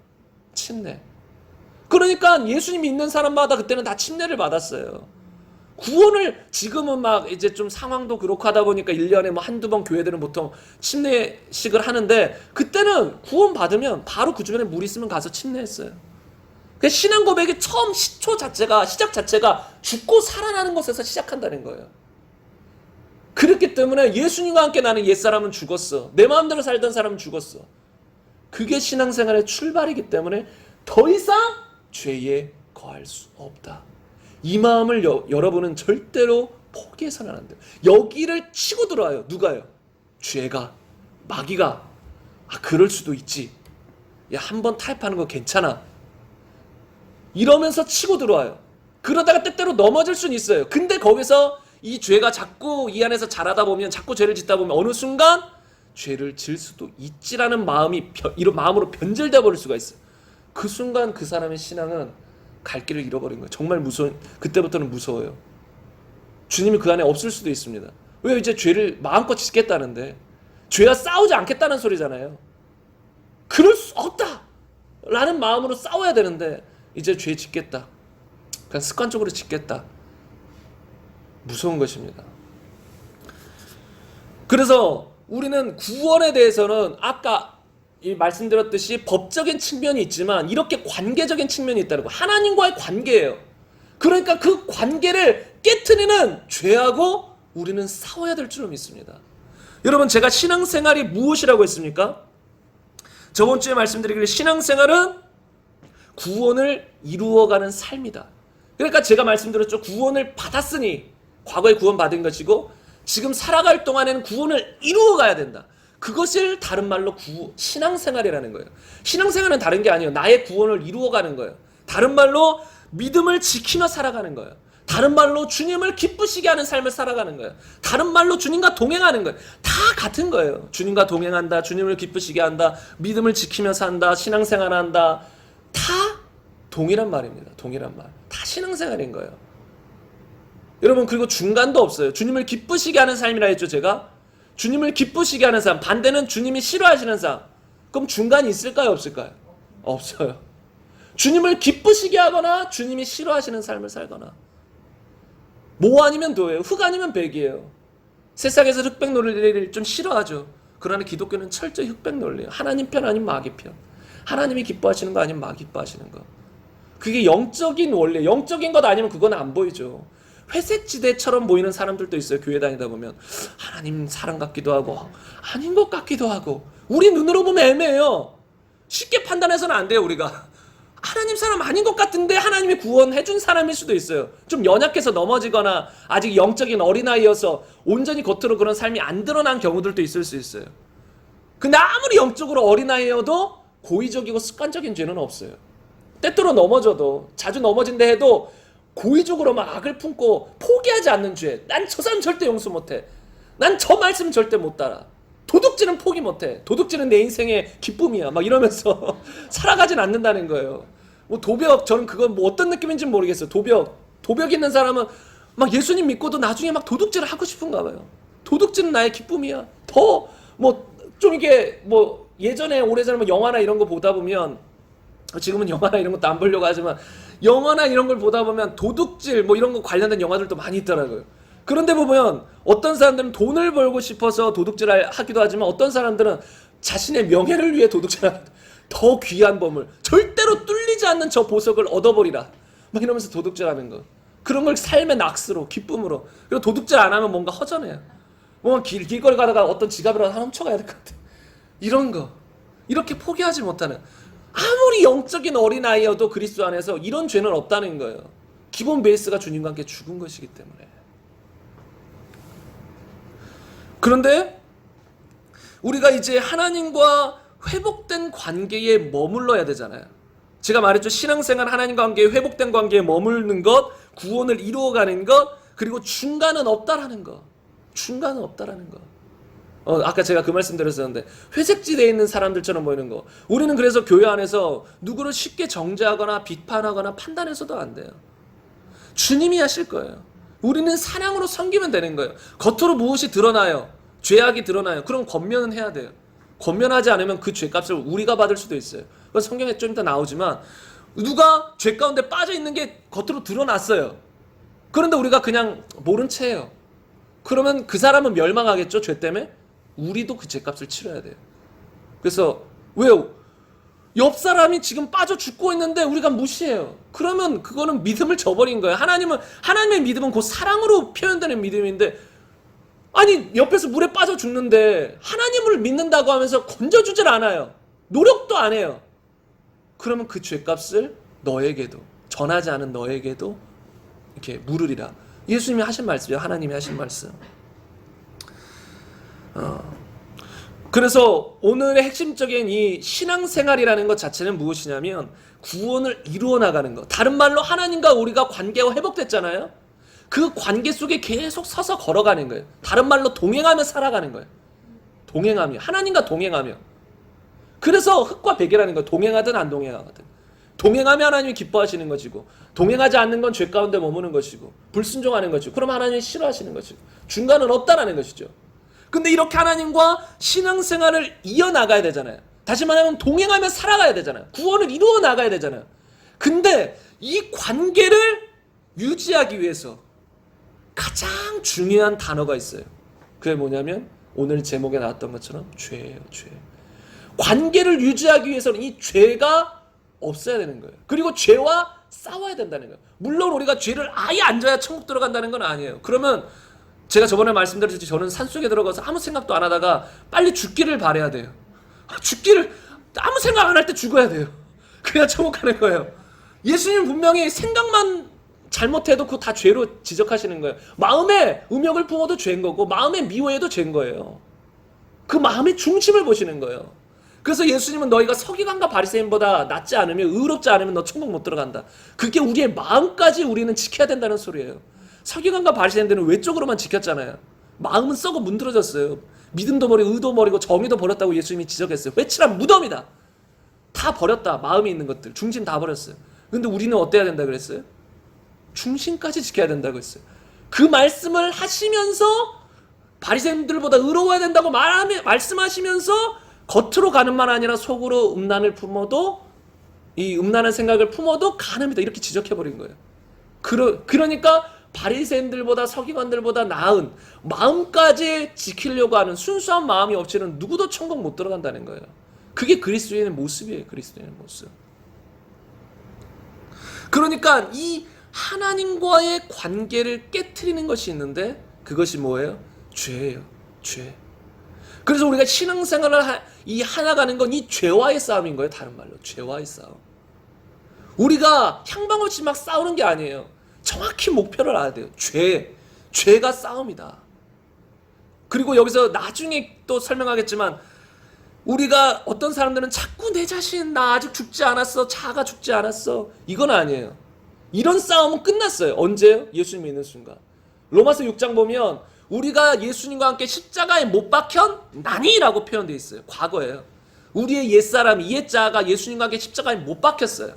침례. 그러니까 예수님 믿는 사람마다 그때는 다 침례를 받았어요. 구원을 지금은 막 이제 좀 상황도 그렇고 하다 보니까 1년에 뭐 한두 번 교회들은 보통 침례식을 하는데 그때는 구원 받으면 바로 그 주변에 물 있으면 가서 침례했어요. 신앙 고백의 처음 시작 자체가 죽고 살아나는 것에서 시작한다는 거예요. 그렇기 때문에 예수님과 함께 나는 옛사람은 죽었어. 내 마음대로 살던 사람은 죽었어. 그게 신앙생활의 출발이기 때문에 더 이상 죄에 거할 수 없다. 이 마음을 여러분은 절대로 포기해서는 안 돼요. 여기를 치고 들어와요. 누가요? 죄가, 마귀가. 그럴 수도 있지. 야, 한번 타협하는 거 괜찮아. 이러면서 치고 들어와요. 그러다가 때때로 넘어질 수는 있어요. 근데 거기서 이 죄가 자꾸 이 안에서 자라다 보면, 자꾸 죄를 짓다 보면 어느 순간 죄를 질 수도 있지라는 마음이 이런 마음으로 변질되어 버릴 수가 있어요. 그 순간 그 사람의 신앙은 갈 길을 잃어버린 거예요. 정말 무서운, 그때부터는 무서워요. 주님이 그 안에 없을 수도 있습니다. 왜? 이제 죄를 마음껏 짓겠다는데, 죄와 싸우지 않겠다는 소리잖아요. 그럴 수 없다 라는 마음으로 싸워야 되는데 이제 죄 짓겠다, 그냥 습관적으로 짓겠다. 무서운 것입니다. 그래서 우리는 구원에 대해서는 아까 말씀드렸듯이 법적인 측면이 있지만 이렇게 관계적인 측면이 있다는 거. 하나님과의 관계예요. 그러니까 그 관계를 깨트리는 죄하고 우리는 싸워야 될 줄로 믿습니다. 여러분, 제가 신앙생활이 무엇이라고 했습니까? 저번 주에 말씀드리기를 신앙생활은 구원을 이루어가는 삶이다. 그러니까 제가 말씀드렸죠. 구원을 받았으니 과거에 구원 받은 것이고 지금 살아갈 동안에는 구원을 이루어가야 된다. 그것을 다른 말로 신앙생활이라는 거예요. 신앙생활은 다른 게 아니에요. 나의 구원을 이루어가는 거예요. 다른 말로 믿음을 지키며 살아가는 거예요. 다른 말로 주님을 기쁘시게 하는 삶을 살아가는 거예요. 다른 말로 주님과 동행하는 거예요. 다 같은 거예요. 주님과 동행한다, 주님을 기쁘시게 한다, 믿음을 지키며 산다, 신앙생활한다. 다 동일한 말입니다. 동일한 말. 다 신앙생활인 거예요. 여러분, 그리고 중간도 없어요. 주님을 기쁘시게 하는 삶이라 했죠, 제가. 주님을 기쁘시게 하는 삶, 반대는 주님이 싫어하시는 삶. 그럼 중간이 있을까요, 없을까요? 없어요. 주님을 기쁘시게 하거나 주님이 싫어하시는 삶을 살거나. 모 아니면 도예요. 흑 아니면 백이에요. 세상에서 흑백 논리를 좀 싫어하죠. 그러나 기독교는 철저히 흑백 논리예요. 하나님 편 아니면 마귀 편. 하나님이 기뻐하시는 거 아니면 마귀 기뻐하시는 거. 그게 영적인 원리, 영적인 것 아니면 그건 안 보이죠. 회색지대처럼 보이는 사람들도 있어요. 교회 다니다 보면 하나님 사랑 같기도 하고 아닌 것 같기도 하고. 우리 눈으로 보면 애매해요. 쉽게 판단해서는 안 돼요. 우리가 하나님 사람 아닌 것 같은데 하나님이 구원해준 사람일 수도 있어요. 좀 연약해서 넘어지거나 아직 영적인 어린아이여서 온전히 겉으로 그런 삶이 안 드러난 경우들도 있을 수 있어요. 근데 아무리 영적으로 어린아이여도 고의적이고 습관적인 죄는 없어요. 때때로 넘어져도, 자주 넘어진다 해도 고의적으로 막 악을 품고 포기하지 않는 죄. 난 저 사람 절대 용서 못해. 난 저 말씀 절대 못 따라. 도둑질은 포기 못해. 도둑질은 내 인생의 기쁨이야. 막 이러면서 살아가진 않는다는 거예요. 뭐 도벽, 저는 그건 뭐 어떤 느낌인지 모르겠어요. 도벽 있는 사람은 막 예수님 믿고도 나중에 막 도둑질을 하고 싶은가 봐요. 도둑질은 나의 기쁨이야. 더 뭐 좀 이게 뭐 예전에 오래전에 뭐 영화나 이런 거 보다 보면, 지금은 영화나 이런 것도 안 보려고 하지만 영화나 이런 걸 보다 보면 도둑질 뭐 이런 거 관련된 영화들도 많이 있더라고요. 그런데 보면 어떤 사람들은 돈을 벌고 싶어서 도둑질을 하기도 하지만 어떤 사람들은 자신의 명예를 위해 도둑질하기도. 더 귀한 보물, 절대로 뚫리지 않는 저 보석을 얻어버리라 막 이러면서 도둑질하는 거. 그런 걸 삶의 낙수로, 기쁨으로. 그리고 도둑질 안 하면 뭔가 허전해요. 뭔가 길거리 가다가 어떤 지갑이라도 하나 훔쳐가야 될 것 같아. 이런 거. 이렇게 포기하지 못하는, 아무리 영적인 어린아이여도 그리스도 안에서 이런 죄는 없다는 거예요. 기본 베이스가 주님과 함께 죽은 것이기 때문에. 그런데 우리가 이제 하나님과 회복된 관계에 머물러야 되잖아요. 제가 말했죠. 신앙생활, 하나님과 관계에 회복된 관계에 머무르는 것, 구원을 이루어가는 것, 그리고 중간은 없다라는 것. 중간은 없다라는 것. 아까 제가 그 말씀 드렸었는데 회색지대에 있는 사람들처럼 보이는 거. 우리는 그래서 교회 안에서 누구를 쉽게 정죄하거나 비판하거나 판단해서도 안 돼요. 주님이 하실 거예요. 우리는 사랑으로 섬기면 되는 거예요. 겉으로 무엇이 드러나요? 죄악이 드러나요. 그럼 권면은 해야 돼요. 권면하지 않으면 그 죄값을 우리가 받을 수도 있어요. 그래서 성경에 좀 이따 나오지만 누가 죄 가운데 빠져 있는 게 겉으로 드러났어요. 그런데 우리가 그냥 모른 채예요. 그러면 그 사람은 멸망하겠죠? 죄 때문에? 우리도 그 죄값을 치러야 돼요. 그래서 왜요? 옆 사람이 지금 빠져 죽고 있는데 우리가 무시해요. 그러면 그거는 믿음을 저버린 거예요. 하나님의 믿음은 곧 사랑으로 표현되는 믿음인데, 아니 옆에서 물에 빠져 죽는데 하나님을 믿는다고 하면서 건져주질 않아요. 노력도 안 해요. 그러면 그 죄값을 너에게도, 전하지 않은 너에게도 이렇게 물으리라. 예수님이 하신 말씀이에요. 하나님이 하신 말씀. 그래서 오늘의 핵심적인 이 신앙생활이라는 것 자체는 무엇이냐면 구원을 이루어 나가는 것. 다른 말로 하나님과 우리가 관계가 회복됐잖아요. 그 관계 속에 계속 서서 걸어가는 거예요. 다른 말로 동행하며 살아가는 거예요. 동행하며, 하나님과 동행하며. 그래서 흙과 백이라는 거예요. 동행하든 안 동행하든. 동행하며 하나님이 기뻐하시는 것이고, 동행하지 않는 건 죄 가운데 머무는 것이고, 불순종하는 것이고, 그럼 하나님이 싫어하시는 것이고, 중간은 없다라는 것이죠. 근데 이렇게 하나님과 신앙생활을 이어나가야 되잖아요. 다시 말하면 동행하며 살아가야 되잖아요. 구원을 이루어 나가야 되잖아요. 근데 이 관계를 유지하기 위해서 가장 중요한 단어가 있어요. 그게 뭐냐면 오늘 제목에 나왔던 것처럼 죄예요. 죄. 관계를 유지하기 위해서는 이 죄가 없어야 되는 거예요. 그리고 죄와 싸워야 된다는 거예요. 물론 우리가 죄를 아예 안 져야 천국 들어간다는 건 아니에요. 그러면 제가 저번에 말씀드렸듯이 저는 산속에 들어가서 아무 생각도 안 하다가 빨리 죽기를 바라야 돼요. 죽기를 아무 생각 안 할 때 죽어야 돼요. 그래야 천국 가는 거예요. 예수님 분명히 생각만 잘못해도 그거 다 죄로 지적하시는 거예요. 마음에 음욕을 품어도 죄인 거고 마음에 미워해도 죄인 거예요. 그 마음의 중심을 보시는 거예요. 그래서 예수님은 너희가 서기관과 바리새인보다 낫지 않으면, 의롭지 않으면 너 천국 못 들어간다. 그게 우리의 마음까지 우리는 지켜야 된다는 소리예요. 서기관과 바리새인들은 외적으로만 지켰잖아요. 마음은 썩어 문드러졌어요. 믿음도 버리고 의도 버리고 정의도 버렸다고 예수님이 지적했어요. 회칠한 무덤이다. 다 버렸다. 마음에 있는 것들 중심 다 버렸어요. 근데 우리는 어때야 된다 그랬어요? 중심까지 지켜야 된다고 했어요. 그 말씀을 하시면서 바리새인들보다 의로워야 된다고 말씀하시면서 겉으로 가는 말 아니라 속으로 음란을 품어도, 이 음란한 생각을 품어도 가늠이다 이렇게 지적해버린 거예요. 그러니까 바리새인들보다 서기관들보다 나은 마음까지 지키려고 하는 순수한 마음이 없이는 누구도 천국 못 들어간다는 거예요. 그게 그리스도인의 모습이에요. 그리스도인의 모습. 그러니까 이 하나님과의 관계를 깨트리는 것이 있는데 그것이 뭐예요? 죄예요. 죄. 그래서 우리가 신앙생활을 하나가는 건 이 죄와의 싸움인 거예요. 다른 말로 죄와의 싸움. 우리가 향방 없이 막 싸우는 게 아니에요. 정확히 목표를 알아야 돼요. 죄가 싸움이다. 그리고 여기서 나중에 또 설명하겠지만 우리가 어떤 사람들은 자꾸 내 자신 나 아직 죽지 않았어. 자아가 죽지 않았어. 이건 아니에요. 이런 싸움은 끝났어요. 언제요? 예수님 믿는 순간. 로마서 6장 보면 우리가 예수님과 함께 십자가에 못 박혔나니? 라고 표현되어 있어요. 과거예요. 우리의 옛사람, 옛자아가 예수님과 함께 십자가에 못 박혔어요.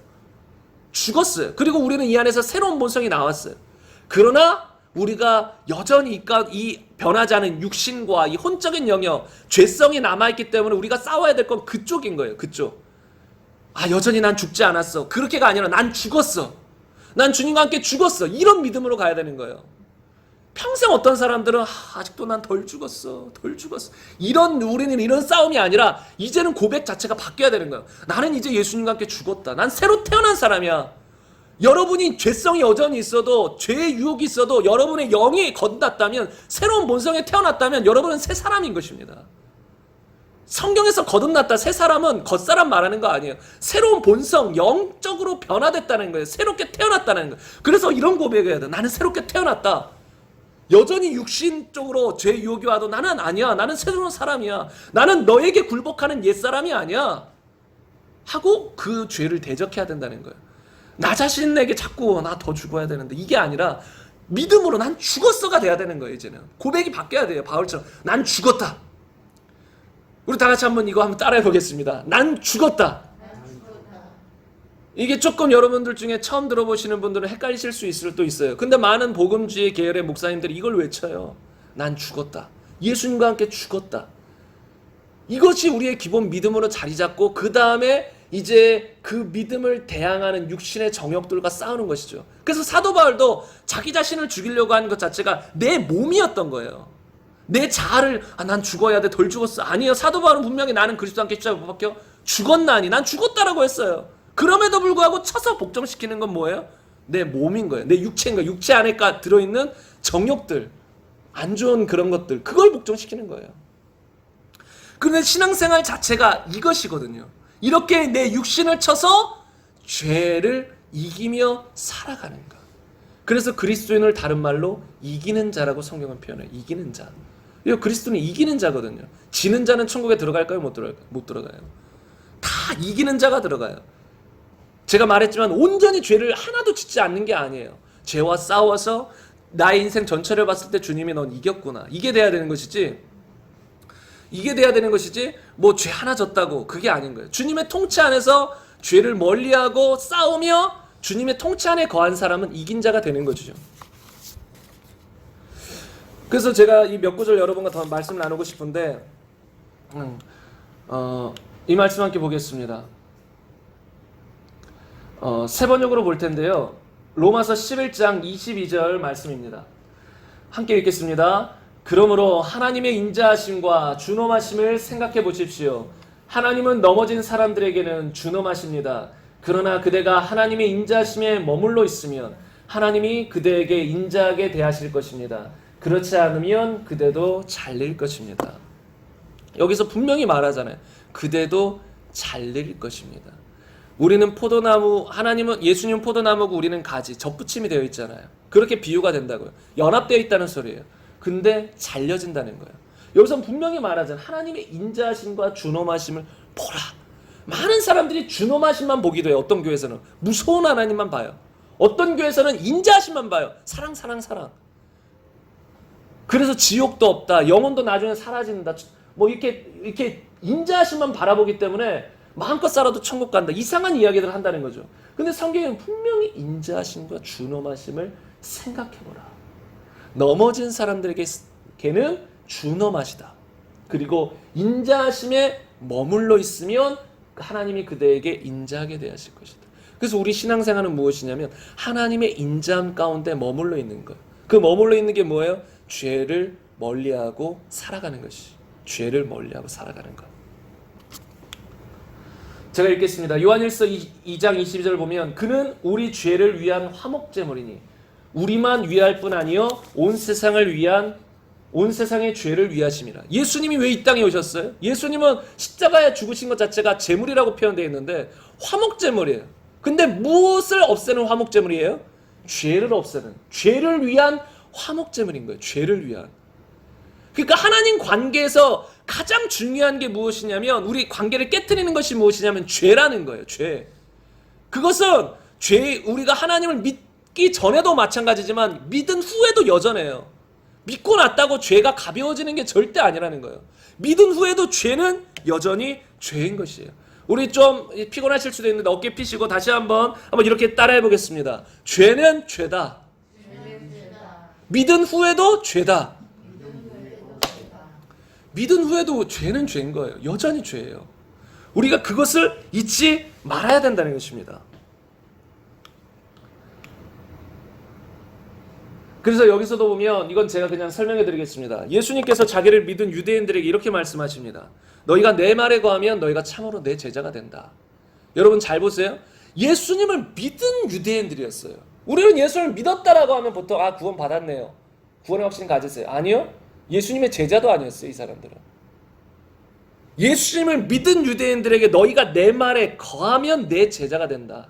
죽었어요. 그리고 우리는 이 안에서 새로운 본성이 나왔어요. 그러나 우리가 여전히 이 변하지 않은 육신과 이 혼적인 영역, 죄성이 남아있기 때문에 우리가 싸워야 될 건 그쪽인 거예요. 그쪽. 여전히 난 죽지 않았어. 그렇게가 아니라 난 죽었어. 난 주님과 함께 죽었어. 이런 믿음으로 가야 되는 거예요. 평생 어떤 사람들은 아직도 난 덜 죽었어. 우리는 이런 싸움이 아니라 이제는 고백 자체가 바뀌어야 되는 거예요. 나는 이제 예수님과 함께 죽었다. 난 새로 태어난 사람이야. 여러분이 죄성이 여전히 있어도, 죄의 유혹이 있어도 여러분의 영이 거듭났다면, 새로운 본성에 태어났다면 여러분은 새 사람인 것입니다. 성경에서 거듭났다, 새 사람은 겉사람 말하는 거 아니에요. 새로운 본성, 영적으로 변화됐다는 거예요. 새롭게 태어났다는 거예요. 그래서 이런 고백을 해야 돼. 나는 새롭게 태어났다. 여전히 육신적으로 죄 유혹이 와도 나는 아니야. 나는 새로운 사람이야. 나는 너에게 굴복하는 옛사람이 아니야. 하고 그 죄를 대적해야 된다는 거예요. 나 자신에게 자꾸 나 더 죽어야 되는데 이게 아니라 믿음으로 난 죽었어가 돼야 되는 거예요. 이제는 고백이 바뀌어야 돼요. 바울처럼 난 죽었다. 우리 다 같이 한번 이거 한번 따라해 보겠습니다. 난 죽었다. 이게 조금 여러분들 중에 처음 들어보시는 분들은 헷갈리실 수 있을 수도 있어요. 근데 많은 복음주의 계열의 목사님들이 이걸 외쳐요. 난 죽었다. 예수님과 함께 죽었다. 이것이 우리의 기본 믿음으로 자리 잡고 그 다음에 이제 그 믿음을 대항하는 육신의 정욕들과 싸우는 것이죠. 그래서 사도 바울도 자기 자신을 죽이려고 하는 것 자체가 내 몸이었던 거예요. 내 자아를 난 죽어야 돼, 덜 죽었어. 아니요, 사도 바울은 분명히 나는 그리스도 함께 십자가에 못 박혀 죽었나니 난 죽었다라고 했어요. 그럼에도 불구하고 쳐서 복종시키는 건 뭐예요? 내 몸인 거예요. 내 육체인 거예요. 육체 안에 들어있는 정욕들, 안 좋은 그런 것들, 그걸 복종시키는 거예요. 그런데 신앙생활 자체가 이것이거든요. 이렇게 내 육신을 쳐서 죄를 이기며 살아가는 것. 그래서 그리스도인을 다른 말로 이기는 자라고 성경은 표현해요. 이기는 자. 그리스도는 이기는 자거든요. 지는 자는 천국에 들어갈까요? 못 들어갈까요? 못 들어가요. 다 이기는 자가 들어가요. 제가 말했지만 온전히 죄를 하나도 짓지 않는 게 아니에요. 죄와 싸워서 나의 인생 전체를 봤을 때 주님이 넌 이겼구나. 이게 돼야 되는 것이지. 이게 돼야 되는 것이지 뭐 죄 하나 졌다고 그게 아닌 거예요. 주님의 통치 안에서 죄를 멀리하고 싸우며 주님의 통치 안에 거한 사람은 이긴 자가 되는 거죠. 그래서 제가 이 몇 구절 여러분과 더 말씀 나누고 싶은데 이 말씀 함께 보겠습니다. 세 번역으로 볼 텐데요. 로마서 11장 22절 말씀입니다. 함께 읽겠습니다. 그러므로 하나님의 인자하심과 준엄하심을 생각해 보십시오. 하나님은 넘어진 사람들에게는 준엄하십니다. 그러나 그대가 하나님의 인자하심에 머물러 있으면 하나님이 그대에게 인자하게 대하실 것입니다. 그렇지 않으면 그대도 잘릴 것입니다. 여기서 분명히 말하잖아요. 그대도 잘릴 것입니다. 우리는 포도나무, 하나님은 예수님은 포도나무고 우리는 가지, 접붙임이 되어 있잖아요. 그렇게 비유가 된다고요. 연합되어 있다는 소리예요. 근데 잘려진다는 거예요. 여기서 분명히 말하잖아요. 하나님의 인자하심과 준엄하심을 보라. 많은 사람들이 준엄하심만 보기도 해요. 어떤 교회에서는 무서운 하나님만 봐요. 어떤 교회에서는 인자하심만 봐요. 사랑 사랑 사랑. 그래서 지옥도 없다. 영혼도 나중에 사라진다. 뭐 이렇게 인자하심만 바라보기 때문에 마음껏 살아도 천국 간다. 이상한 이야기들을 한다는 거죠. 근데 성경은 분명히 인자하심과 준엄하심을 생각해보라. 넘어진 사람들에게는 준엄하시다. 그리고 인자하심에 머물러 있으면 하나님이 그대에게 인자하게 대하실 것이다. 그래서 우리 신앙생활은 무엇이냐면 하나님의 인자함 가운데 머물러 있는 것. 그 머물러 있는 게 뭐예요? 죄를 멀리하고 살아가는 것이. 죄를 멀리하고 살아가는 것. 제가 읽겠습니다. 요한일서 2장 22절을 보면 그는 우리 죄를 위한 화목제물이니 우리만 위할 뿐 아니요 온 세상의 죄를 위하심이라. 예수님이 왜 이 땅에 오셨어요? 예수님은 십자가에 죽으신 것 자체가 제물이라고 표현되어 있는데 화목제물이에요. 근데 무엇을 없애는 화목제물이에요? 죄를 없애는, 죄를 위한 화목제물인 거예요. 죄를 위한. 그러니까 하나님 관계에서 가장 중요한 게 무엇이냐면 우리 관계를 깨트리는 것이 무엇이냐면 죄라는 거예요. 죄. 그것은 우리가 하나님을 믿기 전에도 마찬가지지만 믿은 후에도 여전해요. 믿고 났다고 죄가 가벼워지는 게 절대 아니라는 거예요. 믿은 후에도 죄는 여전히 죄인 것이에요. 우리 좀 피곤하실 수도 있는데 어깨 피시고 다시 한번 이렇게 따라해 보겠습니다. 죄는 죄다. 믿은 후에도 죄다. 믿은 후에도 죄는 죄인 거예요. 여전히 죄예요. 우리가 그것을 잊지 말아야 된다는 것입니다. 그래서 여기서도 보면 이건 제가 그냥 설명해 드리겠습니다. 예수님께서 자기를 믿은 유대인들에게 이렇게 말씀하십니다. 너희가 내 말에 거하면 너희가 참으로 내 제자가 된다. 여러분 잘 보세요. 예수님을 믿은 유대인들이었어요. 우리는 예수님을 믿었다라고 하면 보통 구원 받았네요. 구원의 확신 가지세요. 아니요. 예수님의 제자도 아니었어요. 이 사람들은. 예수님을 믿은 유대인들에게 너희가 내 말에 거하면 내 제자가 된다.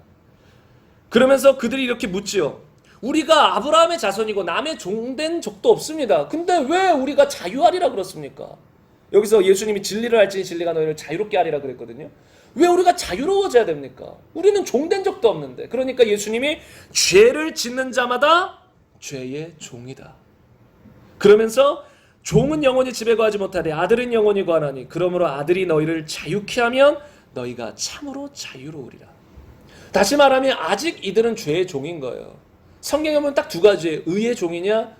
그러면서 그들이 이렇게 묻지요. 우리가 아브라함의 자손이고 남의 종된 적도 없습니다. 근데 왜 우리가 자유하리라 그렇습니까? 여기서 예수님이 진리를 알지니 진리가 너희를 자유롭게 하리라 그랬거든요. 왜 우리가 자유로워져야 됩니까? 우리는 종된 적도 없는데. 그러니까 예수님이 죄를 짓는 자마다 죄의 종이다. 그러면서 종은 영원히 집에 거하지 못하되 아들은 영원히 거하나니 그러므로 아들이 너희를 자유케 하면 너희가 참으로 자유로우리라. 다시 말하면 아직 이들은 죄의 종인 거예요. 성경에 보면 딱 두 가지예요. 의의 종이냐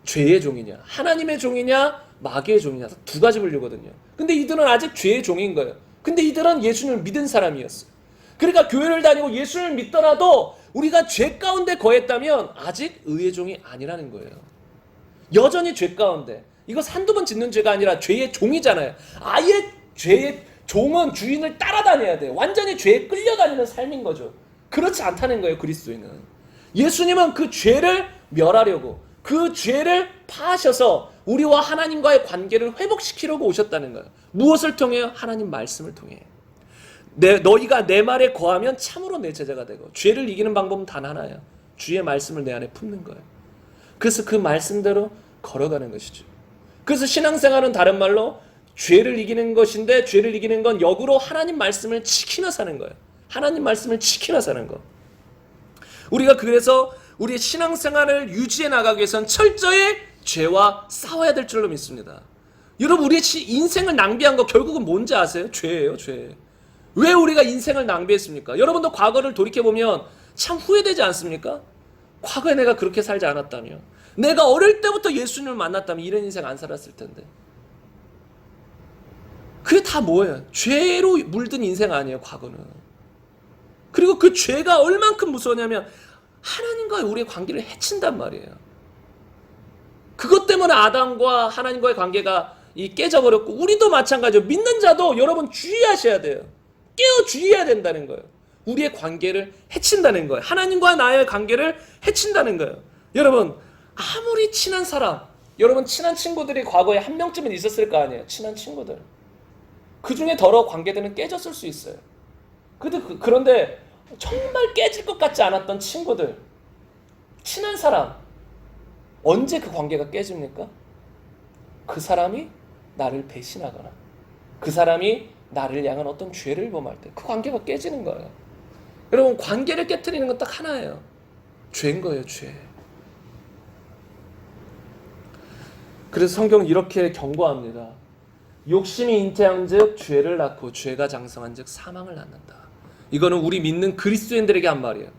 죄의 종이냐, 하나님의 종이냐 마귀의 종이냐, 두 가지 분류거든요. 근데 이들은 아직 죄의 종인 거예요. 근데 이들은 예수님을 믿은 사람이었어요. 그러니까 교회를 다니고 예수님을 믿더라도 우리가 죄 가운데 거했다면 아직 의의 종이 아니라는 거예요. 여전히 죄 가운데. 이거 한두 번 짓는 죄가 아니라 죄의 종이잖아요. 아예 죄의 종은 주인을 따라다녀야 돼요. 완전히 죄에 끌려다니는 삶인 거죠. 그렇지 않다는 거예요, 그리스도인은. 예수님은 그 죄를 멸하려고, 그 죄를 파하셔서 우리와 하나님과의 관계를 회복시키려고 오셨다는 거예요. 무엇을 통해요? 하나님 말씀을 통해. 너희가 내 말에 거하면 참으로 내 제자가 되고, 죄를 이기는 방법은 단 하나예요. 주의 말씀을 내 안에 품는 거예요. 그래서 그 말씀대로 걸어가는 것이죠. 그래서 신앙생활은 다른 말로 죄를 이기는 것인데, 죄를 이기는 건 역으로 하나님 말씀을 지키며 사는 거예요. 하나님 말씀을 지키며 사는 거. 우리가 그래서 우리의 신앙생활을 유지해 나가기 위해서는 철저히 죄와 싸워야 될 줄로 믿습니다. 여러분, 우리의 인생을 낭비한 거 결국은 뭔지 아세요? 죄예요, 죄. 왜 우리가 인생을 낭비했습니까? 여러분도 과거를 돌이켜보면 참 후회되지 않습니까? 과거에 내가 그렇게 살지 않았다면, 내가 어릴 때부터 예수님을 만났다면 이런 인생 안 살았을 텐데. 그게 다 뭐예요? 죄로 물든 인생 아니에요, 과거는. 그리고 그 죄가 얼만큼 무서우냐면 하나님과의 우리의 관계를 해친단 말이에요. 그것 때문에 아담과 하나님과의 관계가 깨져버렸고, 우리도 마찬가지예요. 믿는 자도 여러분 주의하셔야 돼요. 깨어 주의해야 된다는 거예요. 우리의 관계를 해친다는 거예요. 하나님과 나의 관계를 해친다는 거예요. 여러분, 아무리 친한 사람, 여러분 친한 친구들이 과거에 한 명쯤은 있었을 거 아니에요. 친한 친구들. 그 중에 더러 관계들은 깨졌을 수 있어요. 그런데 정말 깨질 것 같지 않았던 친구들, 친한 사람, 언제 그 관계가 깨집니까? 그 사람이 나를 배신하거나, 그 사람이 나를 향한 어떤 죄를 범할 때 그 관계가 깨지는 거예요. 여러분, 관계를 깨트리는 건 딱 하나예요. 죄인 거예요, 죄. 그래서 성경은 이렇게 경고합니다. 욕심이 잉태한즉 죄를 낳고, 죄가 장성한즉 사망을 낳는다. 이거는 우리 믿는 그리스도인들에게 한 말이에요.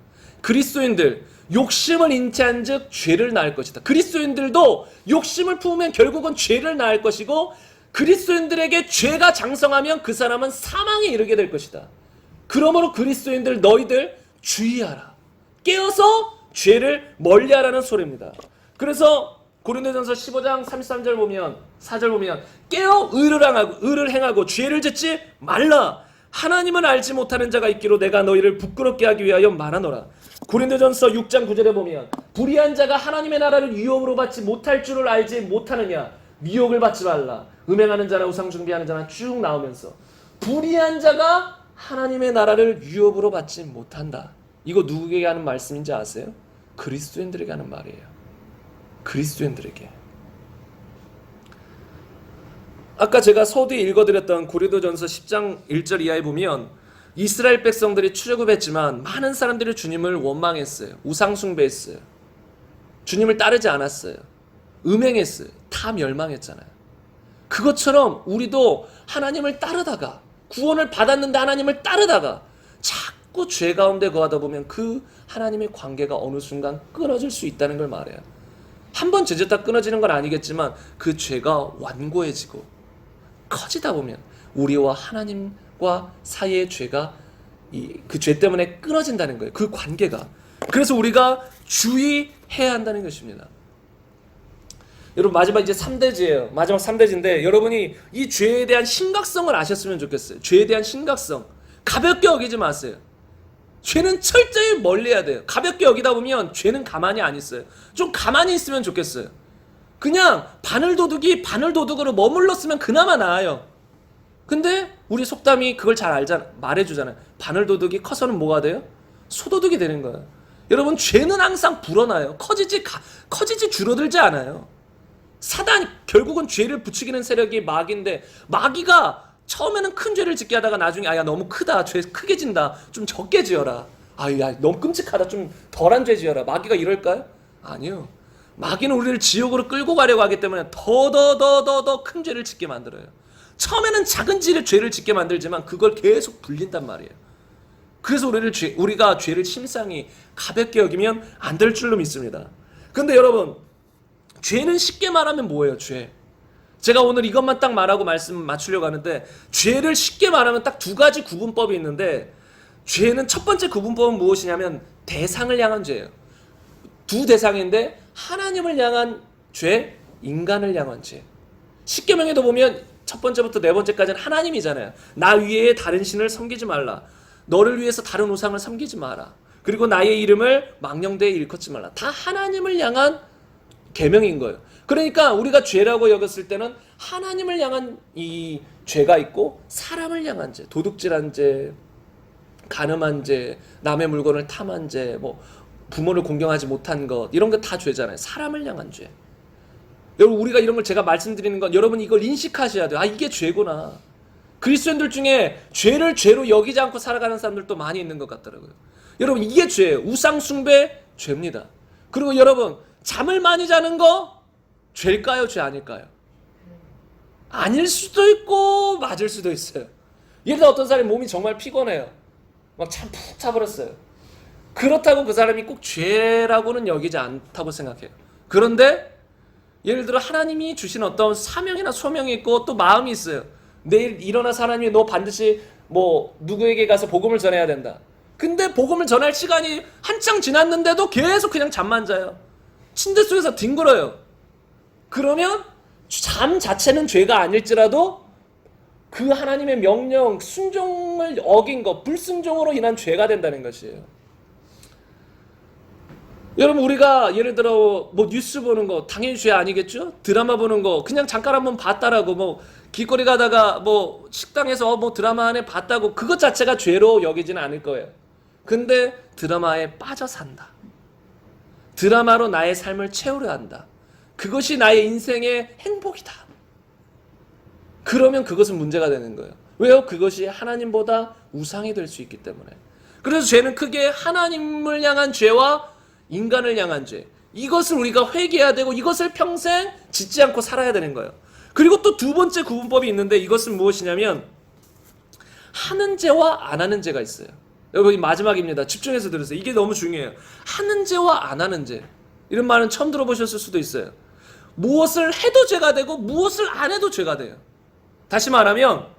그리스도인들, 욕심을 잉태한즉 죄를 낳을 것이다. 그리스도인들도 욕심을 품으면 결국은 죄를 낳을 것이고, 그리스도인들에게 죄가 장성하면 그 사람은 사망에 이르게 될 것이다. 그러므로 그리스도인들, 너희들 주의하라. 깨어서 죄를 멀리하라는 소리입니다. 그래서 고린도전서 15장 33절 보면, 4절 보면, 깨어 의를 행하고 죄를 짓지 말라. 하나님은 알지 못하는 자가 있기로 내가 너희를 부끄럽게 하기 위하여 말하노라. 고린도전서 6장 9절에 보면, 불의한 자가 하나님의 나라를 유혹으로 받지 못할 줄을 알지 못하느냐. 미혹을 받지 말라. 음행하는 자나 우상 숭배하는 자나 쭉 나오면서, 불의한 자가 하나님의 나라를 유혹으로 받지 못한다. 이거 누구에게 하는 말씀인지 아세요? 그리스도인들에게 하는 말이에요. 그리스도인들에게. 아까 제가 서두에 읽어드렸던 고린도전서 10장 1절 이하에 보면, 이스라엘 백성들이 출애굽했지만 많은 사람들이 주님을 원망했어요. 우상 숭배했어요. 주님을 따르지 않았어요. 음행했어요. 다 멸망했잖아요. 그것처럼 우리도 하나님을 따르다가, 구원을 받았는데 하나님을 따르다가 자꾸 죄 가운데 거하다 보면 그 하나님의 관계가 어느 순간 끊어질 수 있다는 걸 말해요. 한 번 죄졌다 끊어지는 건 아니겠지만 그 죄가 완고해지고 커지다 보면 우리와 하나님과 사이의 죄가 그 죄 때문에 끊어진다는 거예요. 그 관계가. 그래서 우리가 주의해야 한다는 것입니다. 여러분, 마지막 이제 3대지예요. 마지막 3대지인데 여러분이 이 죄에 대한 심각성을 아셨으면 좋겠어요. 죄에 대한 심각성. 가볍게 여기지 마세요. 죄는 철저히 멀리해야 돼요. 가볍게 여기다 보면 죄는 가만히 안 있어요. 좀 가만히 있으면 좋겠어요. 그냥 바늘도둑이 바늘도둑으로 머물렀으면 그나마 나아요. 근데 우리 속담이 그걸 잘 말해주잖아요. 바늘도둑이 커서는 뭐가 돼요? 소도둑이 되는 거예요. 여러분, 죄는 항상 불어나요. 커지지 줄어들지 않아요. 사단, 결국은 죄를 부추기는 세력이 마귀인데, 마귀가 처음에는 큰 죄를 짓게 하다가 나중에 야 너무 크다, 죄 크게 진다, 좀 적게 지어라, 야 너무 끔찍하다, 좀 덜한 죄 지어라. 마귀가 이럴까요? 아니요. 마귀는 우리를 지옥으로 끌고 가려고 하기 때문에 더 큰 죄를 짓게 만들어요. 처음에는 작은 죄를 짓게 만들지만 그걸 계속 불린단 말이에요. 그래서 우리가 죄를 심상히 가볍게 여기면 안 될 줄로 믿습니다. 근데 여러분, 죄는 쉽게 말하면 뭐예요? 죄. 제가 오늘 이것만 딱 말하고 말씀 맞추려고 하는데, 죄를 쉽게 말하면 딱 두 가지 구분법이 있는데, 죄는 첫 번째 구분법은 무엇이냐면 대상을 향한 죄예요. 두 대상인데, 하나님을 향한 죄, 인간을 향한 죄. 십계명에도 보면 첫 번째부터 네 번째까지는 하나님이잖아요. 나 위에 다른 신을 섬기지 말라. 너를 위해서 다른 우상을 섬기지 마라. 그리고 나의 이름을 망령되이 일컫지 말라. 다 하나님을 향한 계명인 거예요. 그러니까 우리가 죄라고 여겼을 때는 하나님을 향한 이 죄가 있고, 사람을 향한 죄, 도둑질한 죄, 간음한 죄, 남의 물건을 탐한 죄, 뭐 부모를 공경하지 못한 것, 이런 거 다 죄잖아요. 사람을 향한 죄. 여러분, 우리가 이런 걸 제가 말씀드리는 건 여러분 이걸 인식하셔야 돼요. 아, 이게 죄구나. 그리스도인들 중에 죄를 죄로 여기지 않고 살아가는 사람들도 많이 있는 것 같더라고요. 여러분, 이게 죄예요. 우상 숭배 죄입니다. 그리고 여러분, 잠을 많이 자는 거 죄일까요? 죄 아닐까요? 아닐 수도 있고 맞을 수도 있어요. 예를 들어 어떤 사람이 몸이 정말 피곤해요. 막 잠 푹 자버렸어요. 그렇다고 그 사람이 꼭 죄라고는 여기지 않다고 생각해요. 그런데 예를 들어 하나님이 주신 어떤 사명이나 소명이 있고 또 마음이 있어요. 내일 일어나서 하나님이 너 반드시 뭐 누구에게 가서 복음을 전해야 된다. 근데 복음을 전할 시간이 한창 지났는데도 계속 그냥 잠만 자요. 침대 속에서 뒹굴어요. 그러면 잠 자체는 죄가 아닐지라도 그 하나님의 명령, 순종을 어긴 것, 불순종으로 인한 죄가 된다는 것이에요. 여러분, 우리가 예를 들어 뭐 뉴스 보는 거 당연히 죄 아니겠죠? 드라마 보는 거 그냥 잠깐 한번 봤다라고, 뭐 길거리 가다가 뭐 식당에서 뭐 드라마 안에 봤다고 그것 자체가 죄로 여기지는 않을 거예요. 근데 드라마에 빠져 산다. 드라마로 나의 삶을 채우려 한다. 그것이 나의 인생의 행복이다. 그러면 그것은 문제가 되는 거예요. 왜요? 그것이 하나님보다 우상이 될 수 있기 때문에. 그래서 죄는 크게 하나님을 향한 죄와 인간을 향한 죄, 이것을 우리가 회개해야 되고 이것을 평생 짓지 않고 살아야 되는 거예요. 그리고 또 두 번째 구분법이 있는데, 이것은 무엇이냐면 하는 죄와 안 하는 죄가 있어요. 여러분, 마지막입니다. 집중해서 들으세요. 이게 너무 중요해요. 하는 죄와 안 하는 죄, 이런 말은 처음 들어보셨을 수도 있어요. 무엇을 해도 죄가 되고 무엇을 안 해도 죄가 돼요. 다시 말하면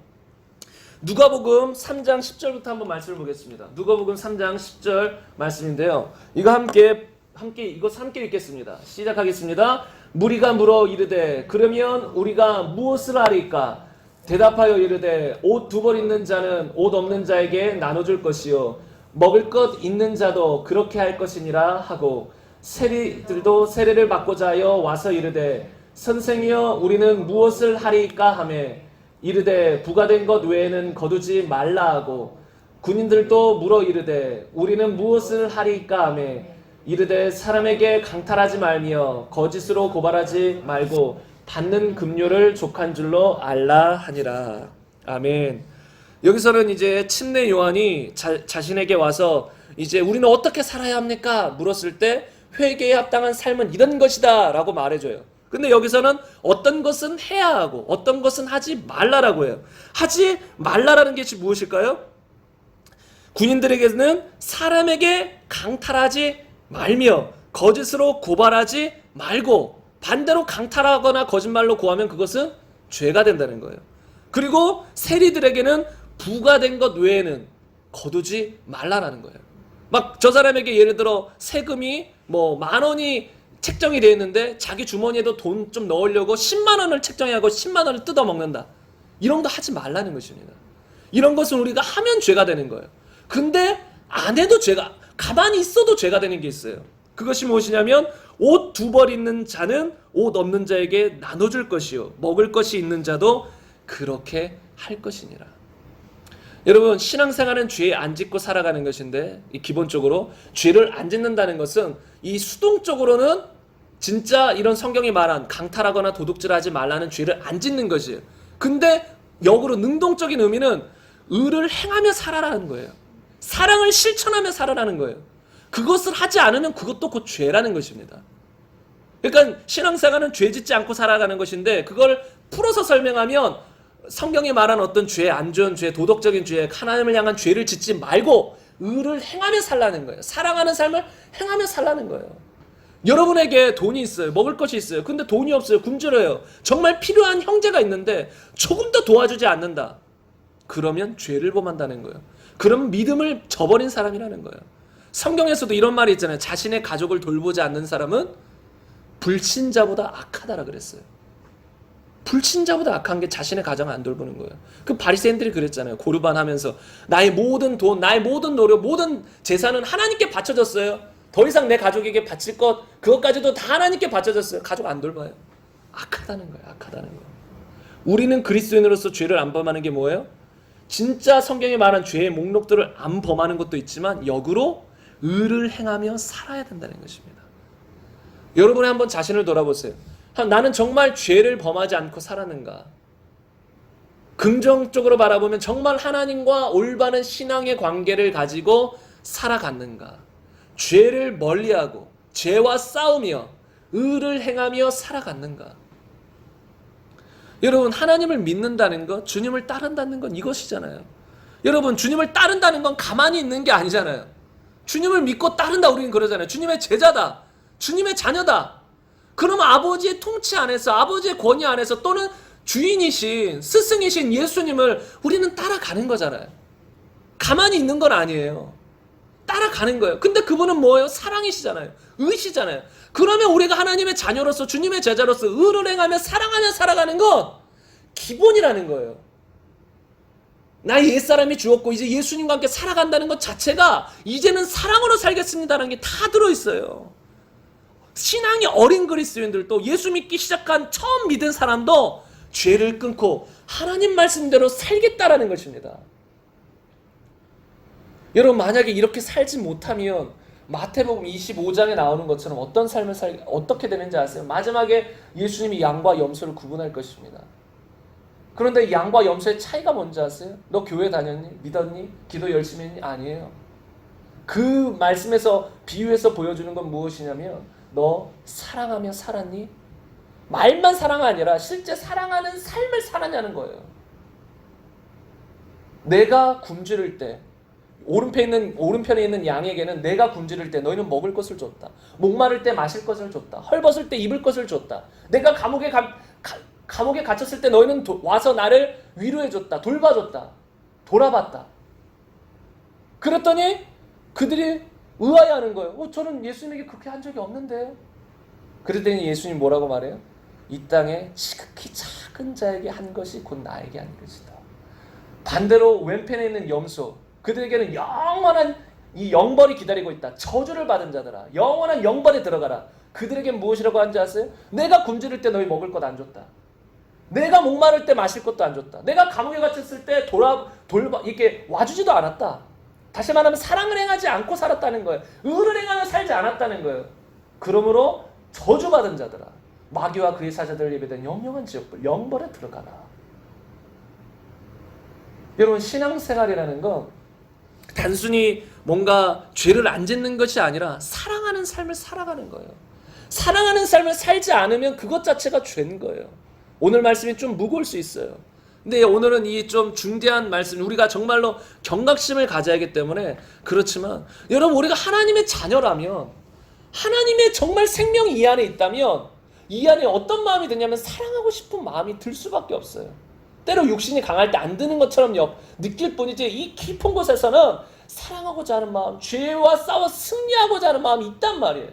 누가복음 3장 10절부터 한번 말씀을 보겠습니다. 누가복음 3장 10절 말씀인데요. 이거 함께 읽겠습니다. 시작하겠습니다. 무리가 물어 이르되 그러면 우리가 무엇을 하리까? 대답하여 이르되 옷 두 벌 있는 자는 옷 없는 자에게 나눠줄 것이요 먹을 것 있는 자도 그렇게 할 것이니라 하고, 세리들도 세례를 받고자 하여 와서 이르되 선생이여 우리는 무엇을 하리까 하매 이르되 부과된 것 외에는 거두지 말라 하고, 군인들도 물어 이르되 우리는 무엇을 하리까 하매 이르되 사람에게 강탈하지 말며 거짓으로 고발하지 말고 받는 급료를 족한 줄로 알라 하니라. 아멘. 여기서는 이제 침례 요한이 자신에게 와서 이제 우리는 어떻게 살아야 합니까? 물었을 때 회개에 합당한 삶은 이런 것이다 라고 말해줘요. 근데 여기서는 어떤 것은 해야 하고 어떤 것은 하지 말라라고 해요. 하지 말라라는 것이 무엇일까요? 군인들에게는 사람에게 강탈하지 말며 거짓으로 고발하지 말고, 반대로 강탈하거나 거짓말로 고하면 그것은 죄가 된다는 거예요. 그리고 세리들에게는 부과된 것 외에는 거두지 말라라는 거예요. 막 저 사람에게 예를 들어 세금이 뭐 10,000원이 책정이 되어 있는데 자기 주머니에도 돈 좀 넣으려고 10만 원을 책정하고 10만 원을 뜯어 먹는다. 이런 거 하지 말라는 것입니다. 이런 것은 우리가 하면 죄가 되는 거예요. 근데 안 해도 죄가, 가만히 있어도 죄가 되는 게 있어요. 그것이 무엇이냐면 옷 두 벌 있는 자는 옷 없는 자에게 나눠줄 것이요 먹을 것이 있는 자도 그렇게 할 것이니라. 여러분, 신앙생활은 죄 안 짓고 살아가는 것인데, 기본적으로 죄를 안 짓는다는 것은 이 수동적으로는 진짜 이런 성경이 말한 강탈하거나 도둑질하지 말라는 죄를 안 짓는 것이에요. 근데 역으로 능동적인 의미는 의를 행하며 살아라는 거예요. 사랑을 실천하며 살아라는 거예요. 그것을 하지 않으면 그것도 곧 죄라는 것입니다. 그러니까 신앙생활은 죄 짓지 않고 살아가는 것인데, 그걸 풀어서 설명하면 성경이 말한 어떤 죄, 안 좋은 죄, 도덕적인 죄, 하나님을 향한 죄를 짓지 말고 의를 행하며 살라는 거예요. 사랑하는 삶을 행하며 살라는 거예요. 여러분에게 돈이 있어요. 먹을 것이 있어요. 근데 돈이 없어요. 굶주려요. 정말 필요한 형제가 있는데 조금 더 도와주지 않는다. 그러면 죄를 범한다는 거예요. 그럼 믿음을 저버린 사람이라는 거예요. 성경에서도 이런 말이 있잖아요. 자신의 가족을 돌보지 않는 사람은 불신자보다 악하다라 그랬어요. 불신자보다 악한 게 자신의 가정을 안 돌보는 거예요. 그 바리새인들이 그랬잖아요. 고르반 하면서 나의 모든 돈, 나의 모든 노력, 모든 재산은 하나님께 바쳐졌어요. 더 이상 내 가족에게 바칠 것, 그것까지도 다 하나님께 바쳐졌어요. 가족 안 돌봐요. 악하다는 거예요. 악하다는 거예요. 우리는 그리스도인으로서 죄를 안 범하는 게 뭐예요? 진짜 성경에 말한 죄의 목록들을 안 범하는 것도 있지만 역으로 의를 행하며 살아야 된다는 것입니다. 여러분이 한번 자신을 돌아보세요. 나는 정말 죄를 범하지 않고 살았는가? 긍정적으로 바라보면 정말 하나님과 올바른 신앙의 관계를 가지고 살아갔는가? 죄를 멀리하고 죄와 싸우며 의를 행하며 살아갔는가? 여러분, 하나님을 믿는다는 것, 주님을 따른다는 건 이것이잖아요. 여러분, 주님을 따른다는 건 가만히 있는 게 아니잖아요. 주님을 믿고 따른다, 우리는 그러잖아요. 주님의 제자다, 주님의 자녀다. 그럼 아버지의 통치 안에서, 아버지의 권위 안에서, 또는 주인이신, 스승이신 예수님을 우리는 따라가는 거잖아요. 가만히 있는 건 아니에요. 따라가는 거예요. 근데 그분은 뭐예요? 사랑이시잖아요. 의시잖아요. 그러면 우리가 하나님의 자녀로서, 주님의 제자로서 의를 행하며 사랑하며 살아가는 건 기본이라는 거예요. 나의 옛사람이 죽었고 이제 예수님과 함께 살아간다는 것 자체가 이제는 사랑으로 살겠습니다라는 게 다 들어있어요. 신앙이 어린 그리스도인들도, 예수 믿기 시작한 처음 믿은 사람도 죄를 끊고 하나님 말씀대로 살겠다라는 것입니다. 여러분, 만약에 이렇게 살지 못하면 마태복음 25장에 나오는 것처럼 어떤 삶을 어떻게 되는지 아세요? 마지막에 예수님이 양과 염소를 구분할 것입니다. 그런데 양과 염소의 차이가 뭔지 아세요? 너 교회 다녔니? 믿었니? 기도 열심히 했니? 아니에요. 그 말씀에서, 비유해서 보여주는 건 무엇이냐면, 너 사랑하며 살았니? 말만 사랑이 아니라 실제 사랑하는 삶을 살았냐는 거예요. 내가 굶주릴 때, 오른편에 있는 양에게는 내가 굶주릴 때 너희는 먹을 것을 줬다. 목마를 때 마실 것을 줬다. 헐벗을 때 입을 것을 줬다. 내가 감옥에 갇혔을 때 너희는 와서 나를 위로해줬다. 돌봐줬다. 돌아봤다. 그랬더니 그들이 의아해하는 거예요. 저는 예수님에게 그렇게 한 적이 없는데. 그랬더니 예수님 뭐라고 말해요? 이 땅에 지극히 작은 자에게 한 것이 곧 나에게 한 것이다. 반대로 왼편에 있는 염소, 그들에게는 영원한 이 영벌이 기다리고 있다. 저주를 받은 자들아, 영원한 영벌에 들어가라. 그들에겐 무엇이라고 하는지 아세요? 내가 굶주릴 때 너희 먹을 것 안 줬다. 내가 목마를 때 마실 것도 안 줬다. 내가 감옥에 갇혔을 때 이렇게 와주지도 않았다. 다시 말하면 사랑을 행하지 않고 살았다는 거예요. 의를 행하며 살지 않았다는 거예요. 그러므로 저주받은 자들아, 마귀와 그의 사자들을 예배된 영영한 지옥불, 영벌에 들어가라. 여러분, 신앙생활이라는 건 단순히 뭔가 죄를 안 짓는 것이 아니라 사랑하는 삶을 살아가는 거예요. 사랑하는 삶을 살지 않으면 그것 자체가 죄인 거예요. 오늘 말씀이 좀 무거울 수 있어요. 근데 오늘은 이 좀 중대한 말씀, 우리가 정말로 경각심을 가져야 하기 때문에 그렇지만, 여러분, 우리가 하나님의 자녀라면, 하나님의 정말 생명이 이 안에 있다면, 이 안에 어떤 마음이 드냐면 사랑하고 싶은 마음이 들 수밖에 없어요. 때로 육신이 강할 때 안 드는 것처럼 느낄 뿐이지, 이 깊은 곳에서는 사랑하고자 하는 마음, 죄와 싸워 승리하고자 하는 마음이 있단 말이에요.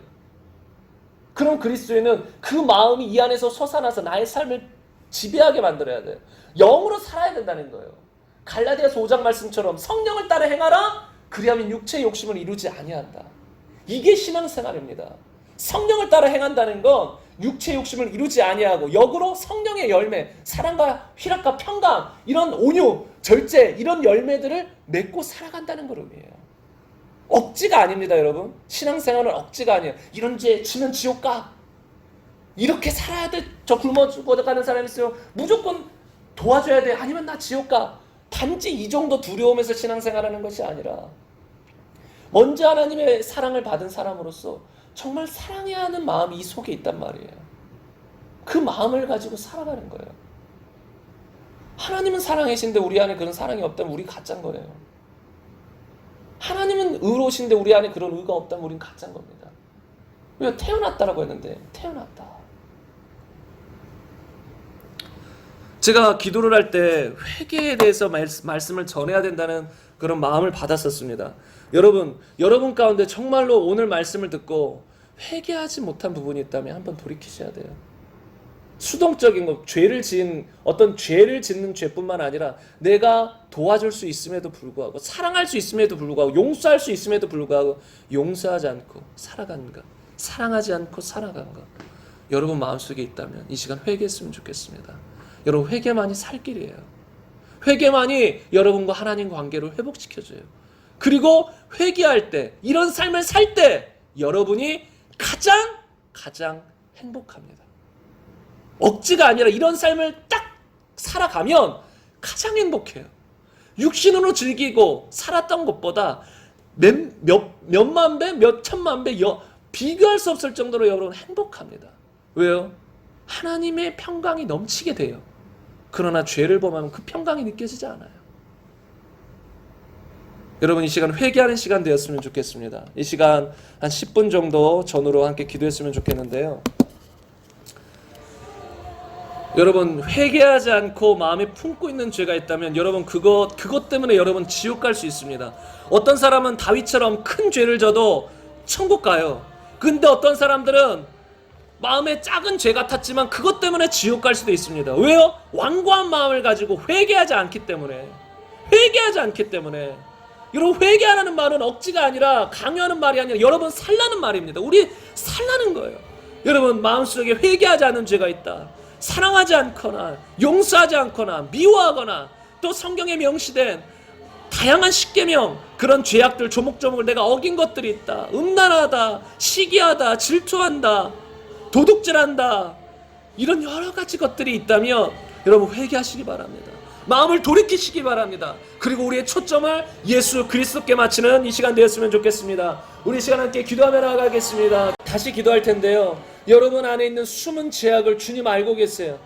그럼 그리스도인은 그 마음이 이 안에서 솟아나서 나의 삶을 지배하게 만들어야 돼요. 영으로 살아야 된다는 거예요. 갈라디아서 5장 말씀처럼 성령을 따라 행하라, 그리하면 육체의 욕심을 이루지 아니한다. 이게 신앙생활입니다. 성령을 따라 행한다는 건 육체의 욕심을 이루지 아니하고 역으로 성령의 열매, 사랑과 희락과 평강, 이런 온유, 절제, 이런 열매들을 맺고 살아간다는 걸음이에요. 억지가 아닙니다, 여러분. 신앙생활은 억지가 아니에요. 이런 죄 지면 지옥 가. 이렇게 살아야 돼. 저 굶어 죽어가는 사람이 있어요. 무조건 도와줘야 돼. 아니면 나 지옥 가. 단지 이 정도 두려움에서 신앙생활하는 것이 아니라, 먼저 하나님의 사랑을 받은 사람으로서 정말 사랑해야 하는 마음이 이 속에 있단 말이에요. 그 마음을 가지고 살아가는 거예요. 하나님은 사랑이신데 우리 안에 그런 사랑이 없다면 우리 가짜인 거예요. 하나님은 의로우신데 우리 안에 그런 의가 없다면 우린 가짜인 겁니다. 왜 태어났다라고 했는데 태어났다. 제가 기도를 할 때 회개에 대해서 말씀을 전해야 된다는 그런 마음을 받았었습니다. 여러분 가운데 정말로 오늘 말씀을 듣고 회개하지 못한 부분이 있다면 한번 돌이키셔야 돼요. 수동적인 것, 죄를 짓는 죄뿐만 아니라 내가 도와줄 수 있음에도 불구하고, 사랑할 수 있음에도 불구하고, 용서할 수 있음에도 불구하고 용서하지 않고 살아간 것, 사랑하지 않고 살아간 것, 여러분 마음속에 있다면 이 시간 회개했으면 좋겠습니다. 여러분, 회개만이 살 길이에요. 회개만이 여러분과 하나님 관계를 회복시켜줘요. 그리고 회개할 때, 이런 삶을 살 때 여러분이 가장 행복합니다. 억지가 아니라 이런 삶을 딱 살아가면 가장 행복해요. 육신으로 즐기고 살았던 것보다 몇만 배, 몇 천만 배 비교할 수 없을 정도로 여러분 행복합니다. 왜요? 하나님의 평강이 넘치게 돼요. 그러나 죄를 범하면 그 평강이 느껴지지 않아요. 여러분, 이 시간 회개하는 시간 되었으면 좋겠습니다. 이 시간 한 10분 정도 전후로 함께 기도했으면 좋겠는데요. 여러분, 회개하지 않고 마음에 품고 있는 죄가 있다면 여러분 그것 때문에 여러분 지옥 갈 수 있습니다. 어떤 사람은 다윗처럼 큰 죄를 져도 천국 가요. 근데 어떤 사람들은 마음에 작은 죄 같았지만 그것 때문에 지옥 갈 수도 있습니다. 왜요? 완고한 마음을 가지고 회개하지 않기 때문에. 여러분, 회개하라는 말은 억지가 아니라 강요하는 말이 아니라 여러분 살라는 말입니다. 우리 살라는 거예요. 여러분, 마음속에 회개하지 않은 죄가 있다, 사랑하지 않거나 용서하지 않거나 미워하거나 또 성경에 명시된 다양한 십계명, 그런 죄악들 조목조목을 내가 어긴 것들이 있다, 음란하다, 시기하다, 질투한다, 도둑질한다, 이런 여러 가지 것들이 있다면 여러분 회개하시기 바랍니다. 마음을 돌이키시기 바랍니다. 그리고 우리의 초점을 예수 그리스도께 맞추는 이 시간 되었으면 좋겠습니다. 우리 시간 함께 기도하며 나아가겠습니다. 다시 기도할 텐데요, 여러분 안에 있는 숨은 죄악을 주님 알고 계세요.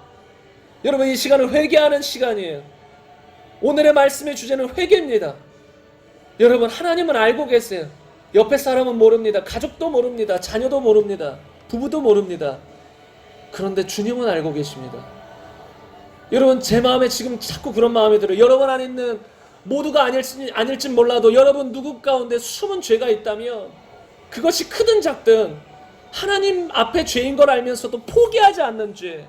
여러분, 이 시간은 회개하는 시간이에요. 오늘의 말씀의 주제는 회개입니다. 여러분, 하나님은 알고 계세요. 옆에 사람은 모릅니다. 가족도 모릅니다. 자녀도 모릅니다. 부부도 모릅니다. 그런데 주님은 알고 계십니다. 여러분, 제 마음에 지금 자꾸 그런 마음이 들어요. 여러분 안에 있는 모두가 아닐지 몰라도 여러분 누구 가운데 숨은 죄가 있다면, 그것이 크든 작든 하나님 앞에 죄인 걸 알면서도 포기하지 않는 죄,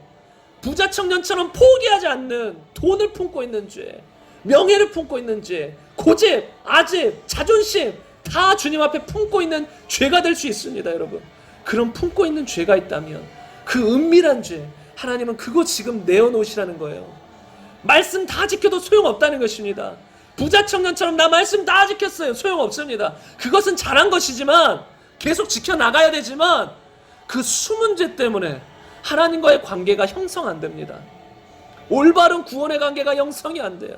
부자 청년처럼 포기하지 않는 돈을 품고 있는 죄, 명예를 품고 있는 죄, 고집, 아집, 자존심 다 주님 앞에 품고 있는 죄가 될 수 있습니다. 여러분, 그런 품고 있는 죄가 있다면 그 은밀한 죄, 하나님은 그거 지금 내어놓으시라는 거예요. 말씀 다 지켜도 소용없다는 것입니다. 부자 청년처럼 나 말씀 다 지켰어요, 소용없습니다. 그것은 잘한 것이지만 계속 지켜나가야 되지만 그 숨은 죄 때문에 하나님과의 관계가 형성 안 됩니다. 올바른 구원의 관계가 형성이 안 돼요.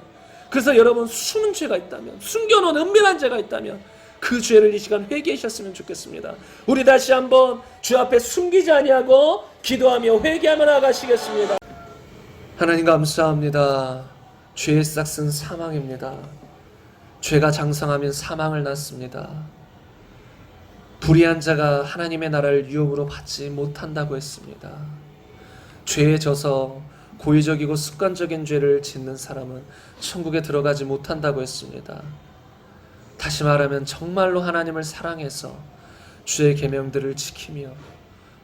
그래서 여러분, 숨은 죄가 있다면, 숨겨놓은 은밀한 죄가 있다면 그 죄를 이 시간 회개하셨으면 좋겠습니다. 우리 다시 한번 주 앞에 숨기지 아니하고 기도하며 회개하며 나가시겠습니다. 하나님 감사합니다. 죄의 싹은 사망입니다. 죄가 장성하면 사망을 낳습니다. 불의한 자가 하나님의 나라를 유업으로 받지 못한다고 했습니다. 죄에 져서 고의적이고 습관적인 죄를 짓는 사람은 천국에 들어가지 못한다고 했습니다. 다시 말하면 정말로 하나님을 사랑해서 주의 계명들을 지키며,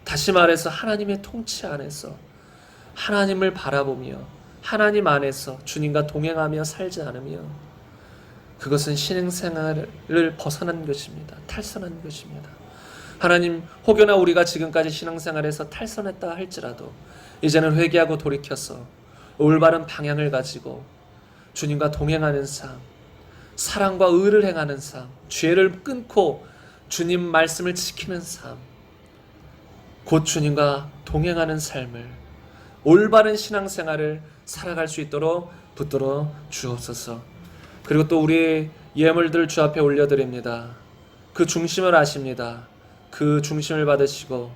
다시 말해서 하나님의 통치 안에서 하나님을 바라보며 하나님 안에서 주님과 동행하며 살지 않으며, 그것은 신앙생활을 벗어난 것입니다. 탈선한 것입니다. 하나님, 혹여나 우리가 지금까지 신앙생활에서 탈선했다 할지라도 이제는 회개하고 돌이켜서 올바른 방향을 가지고 주님과 동행하는 삶, 사랑과 의를 행하는 삶, 죄를 끊고 주님 말씀을 지키는 삶, 곧 주님과 동행하는 삶을, 올바른 신앙생활을 살아갈 수 있도록 붙들어 주옵소서. 그리고 또 우리의 예물들 주 앞에 올려드립니다. 그 중심을 아십니다. 그 중심을 받으시고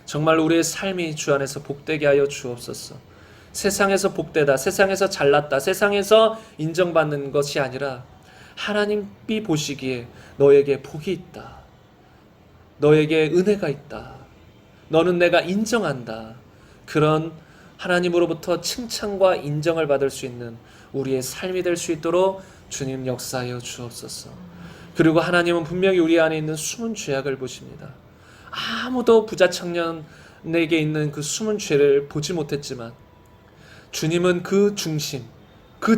정말 우리의 삶이 주 안에서 복되게 하여 주옵소서. 세상에서 복되다, 세상에서 잘났다, 세상에서 인정받는 것이 아니라 하나님이 보시기에 너에게 복이 있다. 너에게 은혜가 있다. 너는 내가 인정한다. 그런 하나님으로부터 칭찬과 인정을 받을 수 있는 우리의 삶이 될 수 있도록 주님 역사하여 주옵소서. 그리고 하나님은 분명히 우리 안에 있는 숨은 죄악을 보십니다. 아무도 부자 청년에게 있는 그 숨은 죄를 보지 못했지만 주님은 그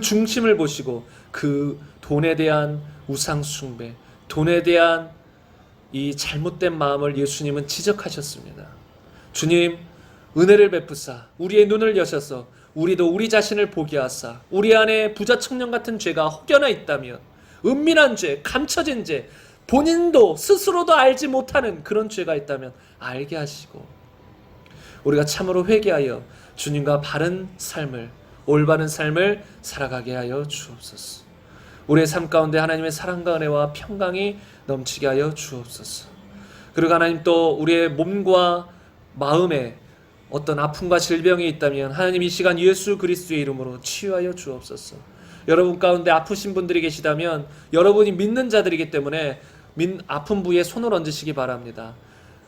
중심을 보시고 그 돈에 대한 우상 숭배, 돈에 대한 이 잘못된 마음을 예수님은 지적하셨습니다. 주님, 은혜를 베푸사 우리의 눈을 여셔서 우리도 우리 자신을 보게 하사 우리 안에 부자 청년 같은 죄가 혹여나 있다면 은밀한 죄, 감춰진 죄, 본인도 스스로도 알지 못하는 그런 죄가 있다면 알게 하시고 우리가 참으로 회개하여 주님과 바른 삶을, 올바른 삶을 살아가게 하여 주옵소서. 우리의 삶 가운데 하나님의 사랑과 은혜와 평강이 넘치게 하여 주옵소서. 그리고 하나님 또 우리의 몸과 마음에 어떤 아픔과 질병이 있다면 하나님 이 시간 예수 그리스도의 이름으로 치유하여 주옵소서. 여러분 가운데 아프신 분들이 계시다면 여러분이 믿는 자들이기 때문에 아픈 부위에 손을 얹으시기 바랍니다.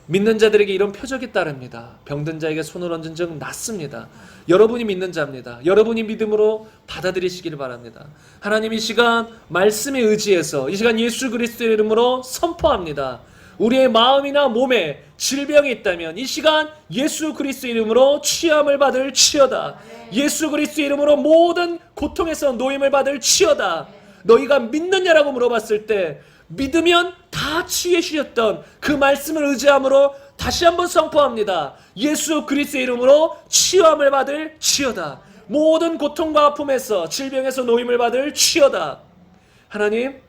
믿는 자들에게 이런 표적이 따릅니다. 병든 자에게 손을 얹은 적 낫습니다. 여러분이 믿는 자입니다. 여러분이 믿음으로 받아들이시기를 바랍니다. 하나님 이 시간 말씀에 의지해서 이 시간 예수 그리스도의 이름으로 선포합니다. 우리의 마음이나 몸에 질병이 있다면 이 시간 예수 그리스도의 이름으로 치유함을 받을 치여다. 예수 그리스도의 이름으로 모든 고통에서 노임을 받을 치여다. 너희가 믿느냐라고 물어봤을 때 믿으면 다 치유해 주셨던 그 말씀을 의지함으로 다시 한번 선포합니다. 예수 그리스도의 이름으로 치유함을 받을 치여다. 모든 고통과 아픔에서 질병에서 노임을 받을 치여다. 하나님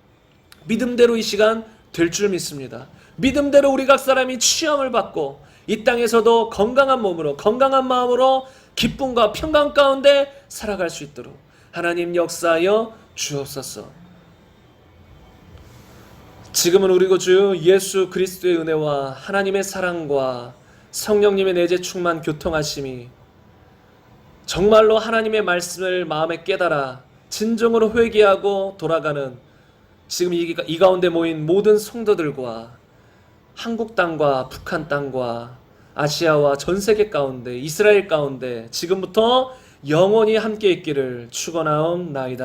믿음대로 이 시간 될 줄 믿습니다. 믿음대로 우리 각 사람이 치유함을 받고 이 땅에서도 건강한 몸으로 건강한 마음으로 기쁨과 평강 가운데 살아갈 수 있도록 하나님 역사하여 주옵소서. 지금은 우리 주 예수 그리스도의 은혜와 하나님의 사랑과 성령님의 내재 충만 교통하심이 정말로 하나님의 말씀을 마음에 깨달아 진정으로 회개하고 돌아가는 지금 이 가운데 모인 모든 성도들과 한국 땅과 북한 땅과 아시아와 전 세계 가운데 이스라엘 가운데 지금부터 영원히 함께 있기를 축원하옵나이다.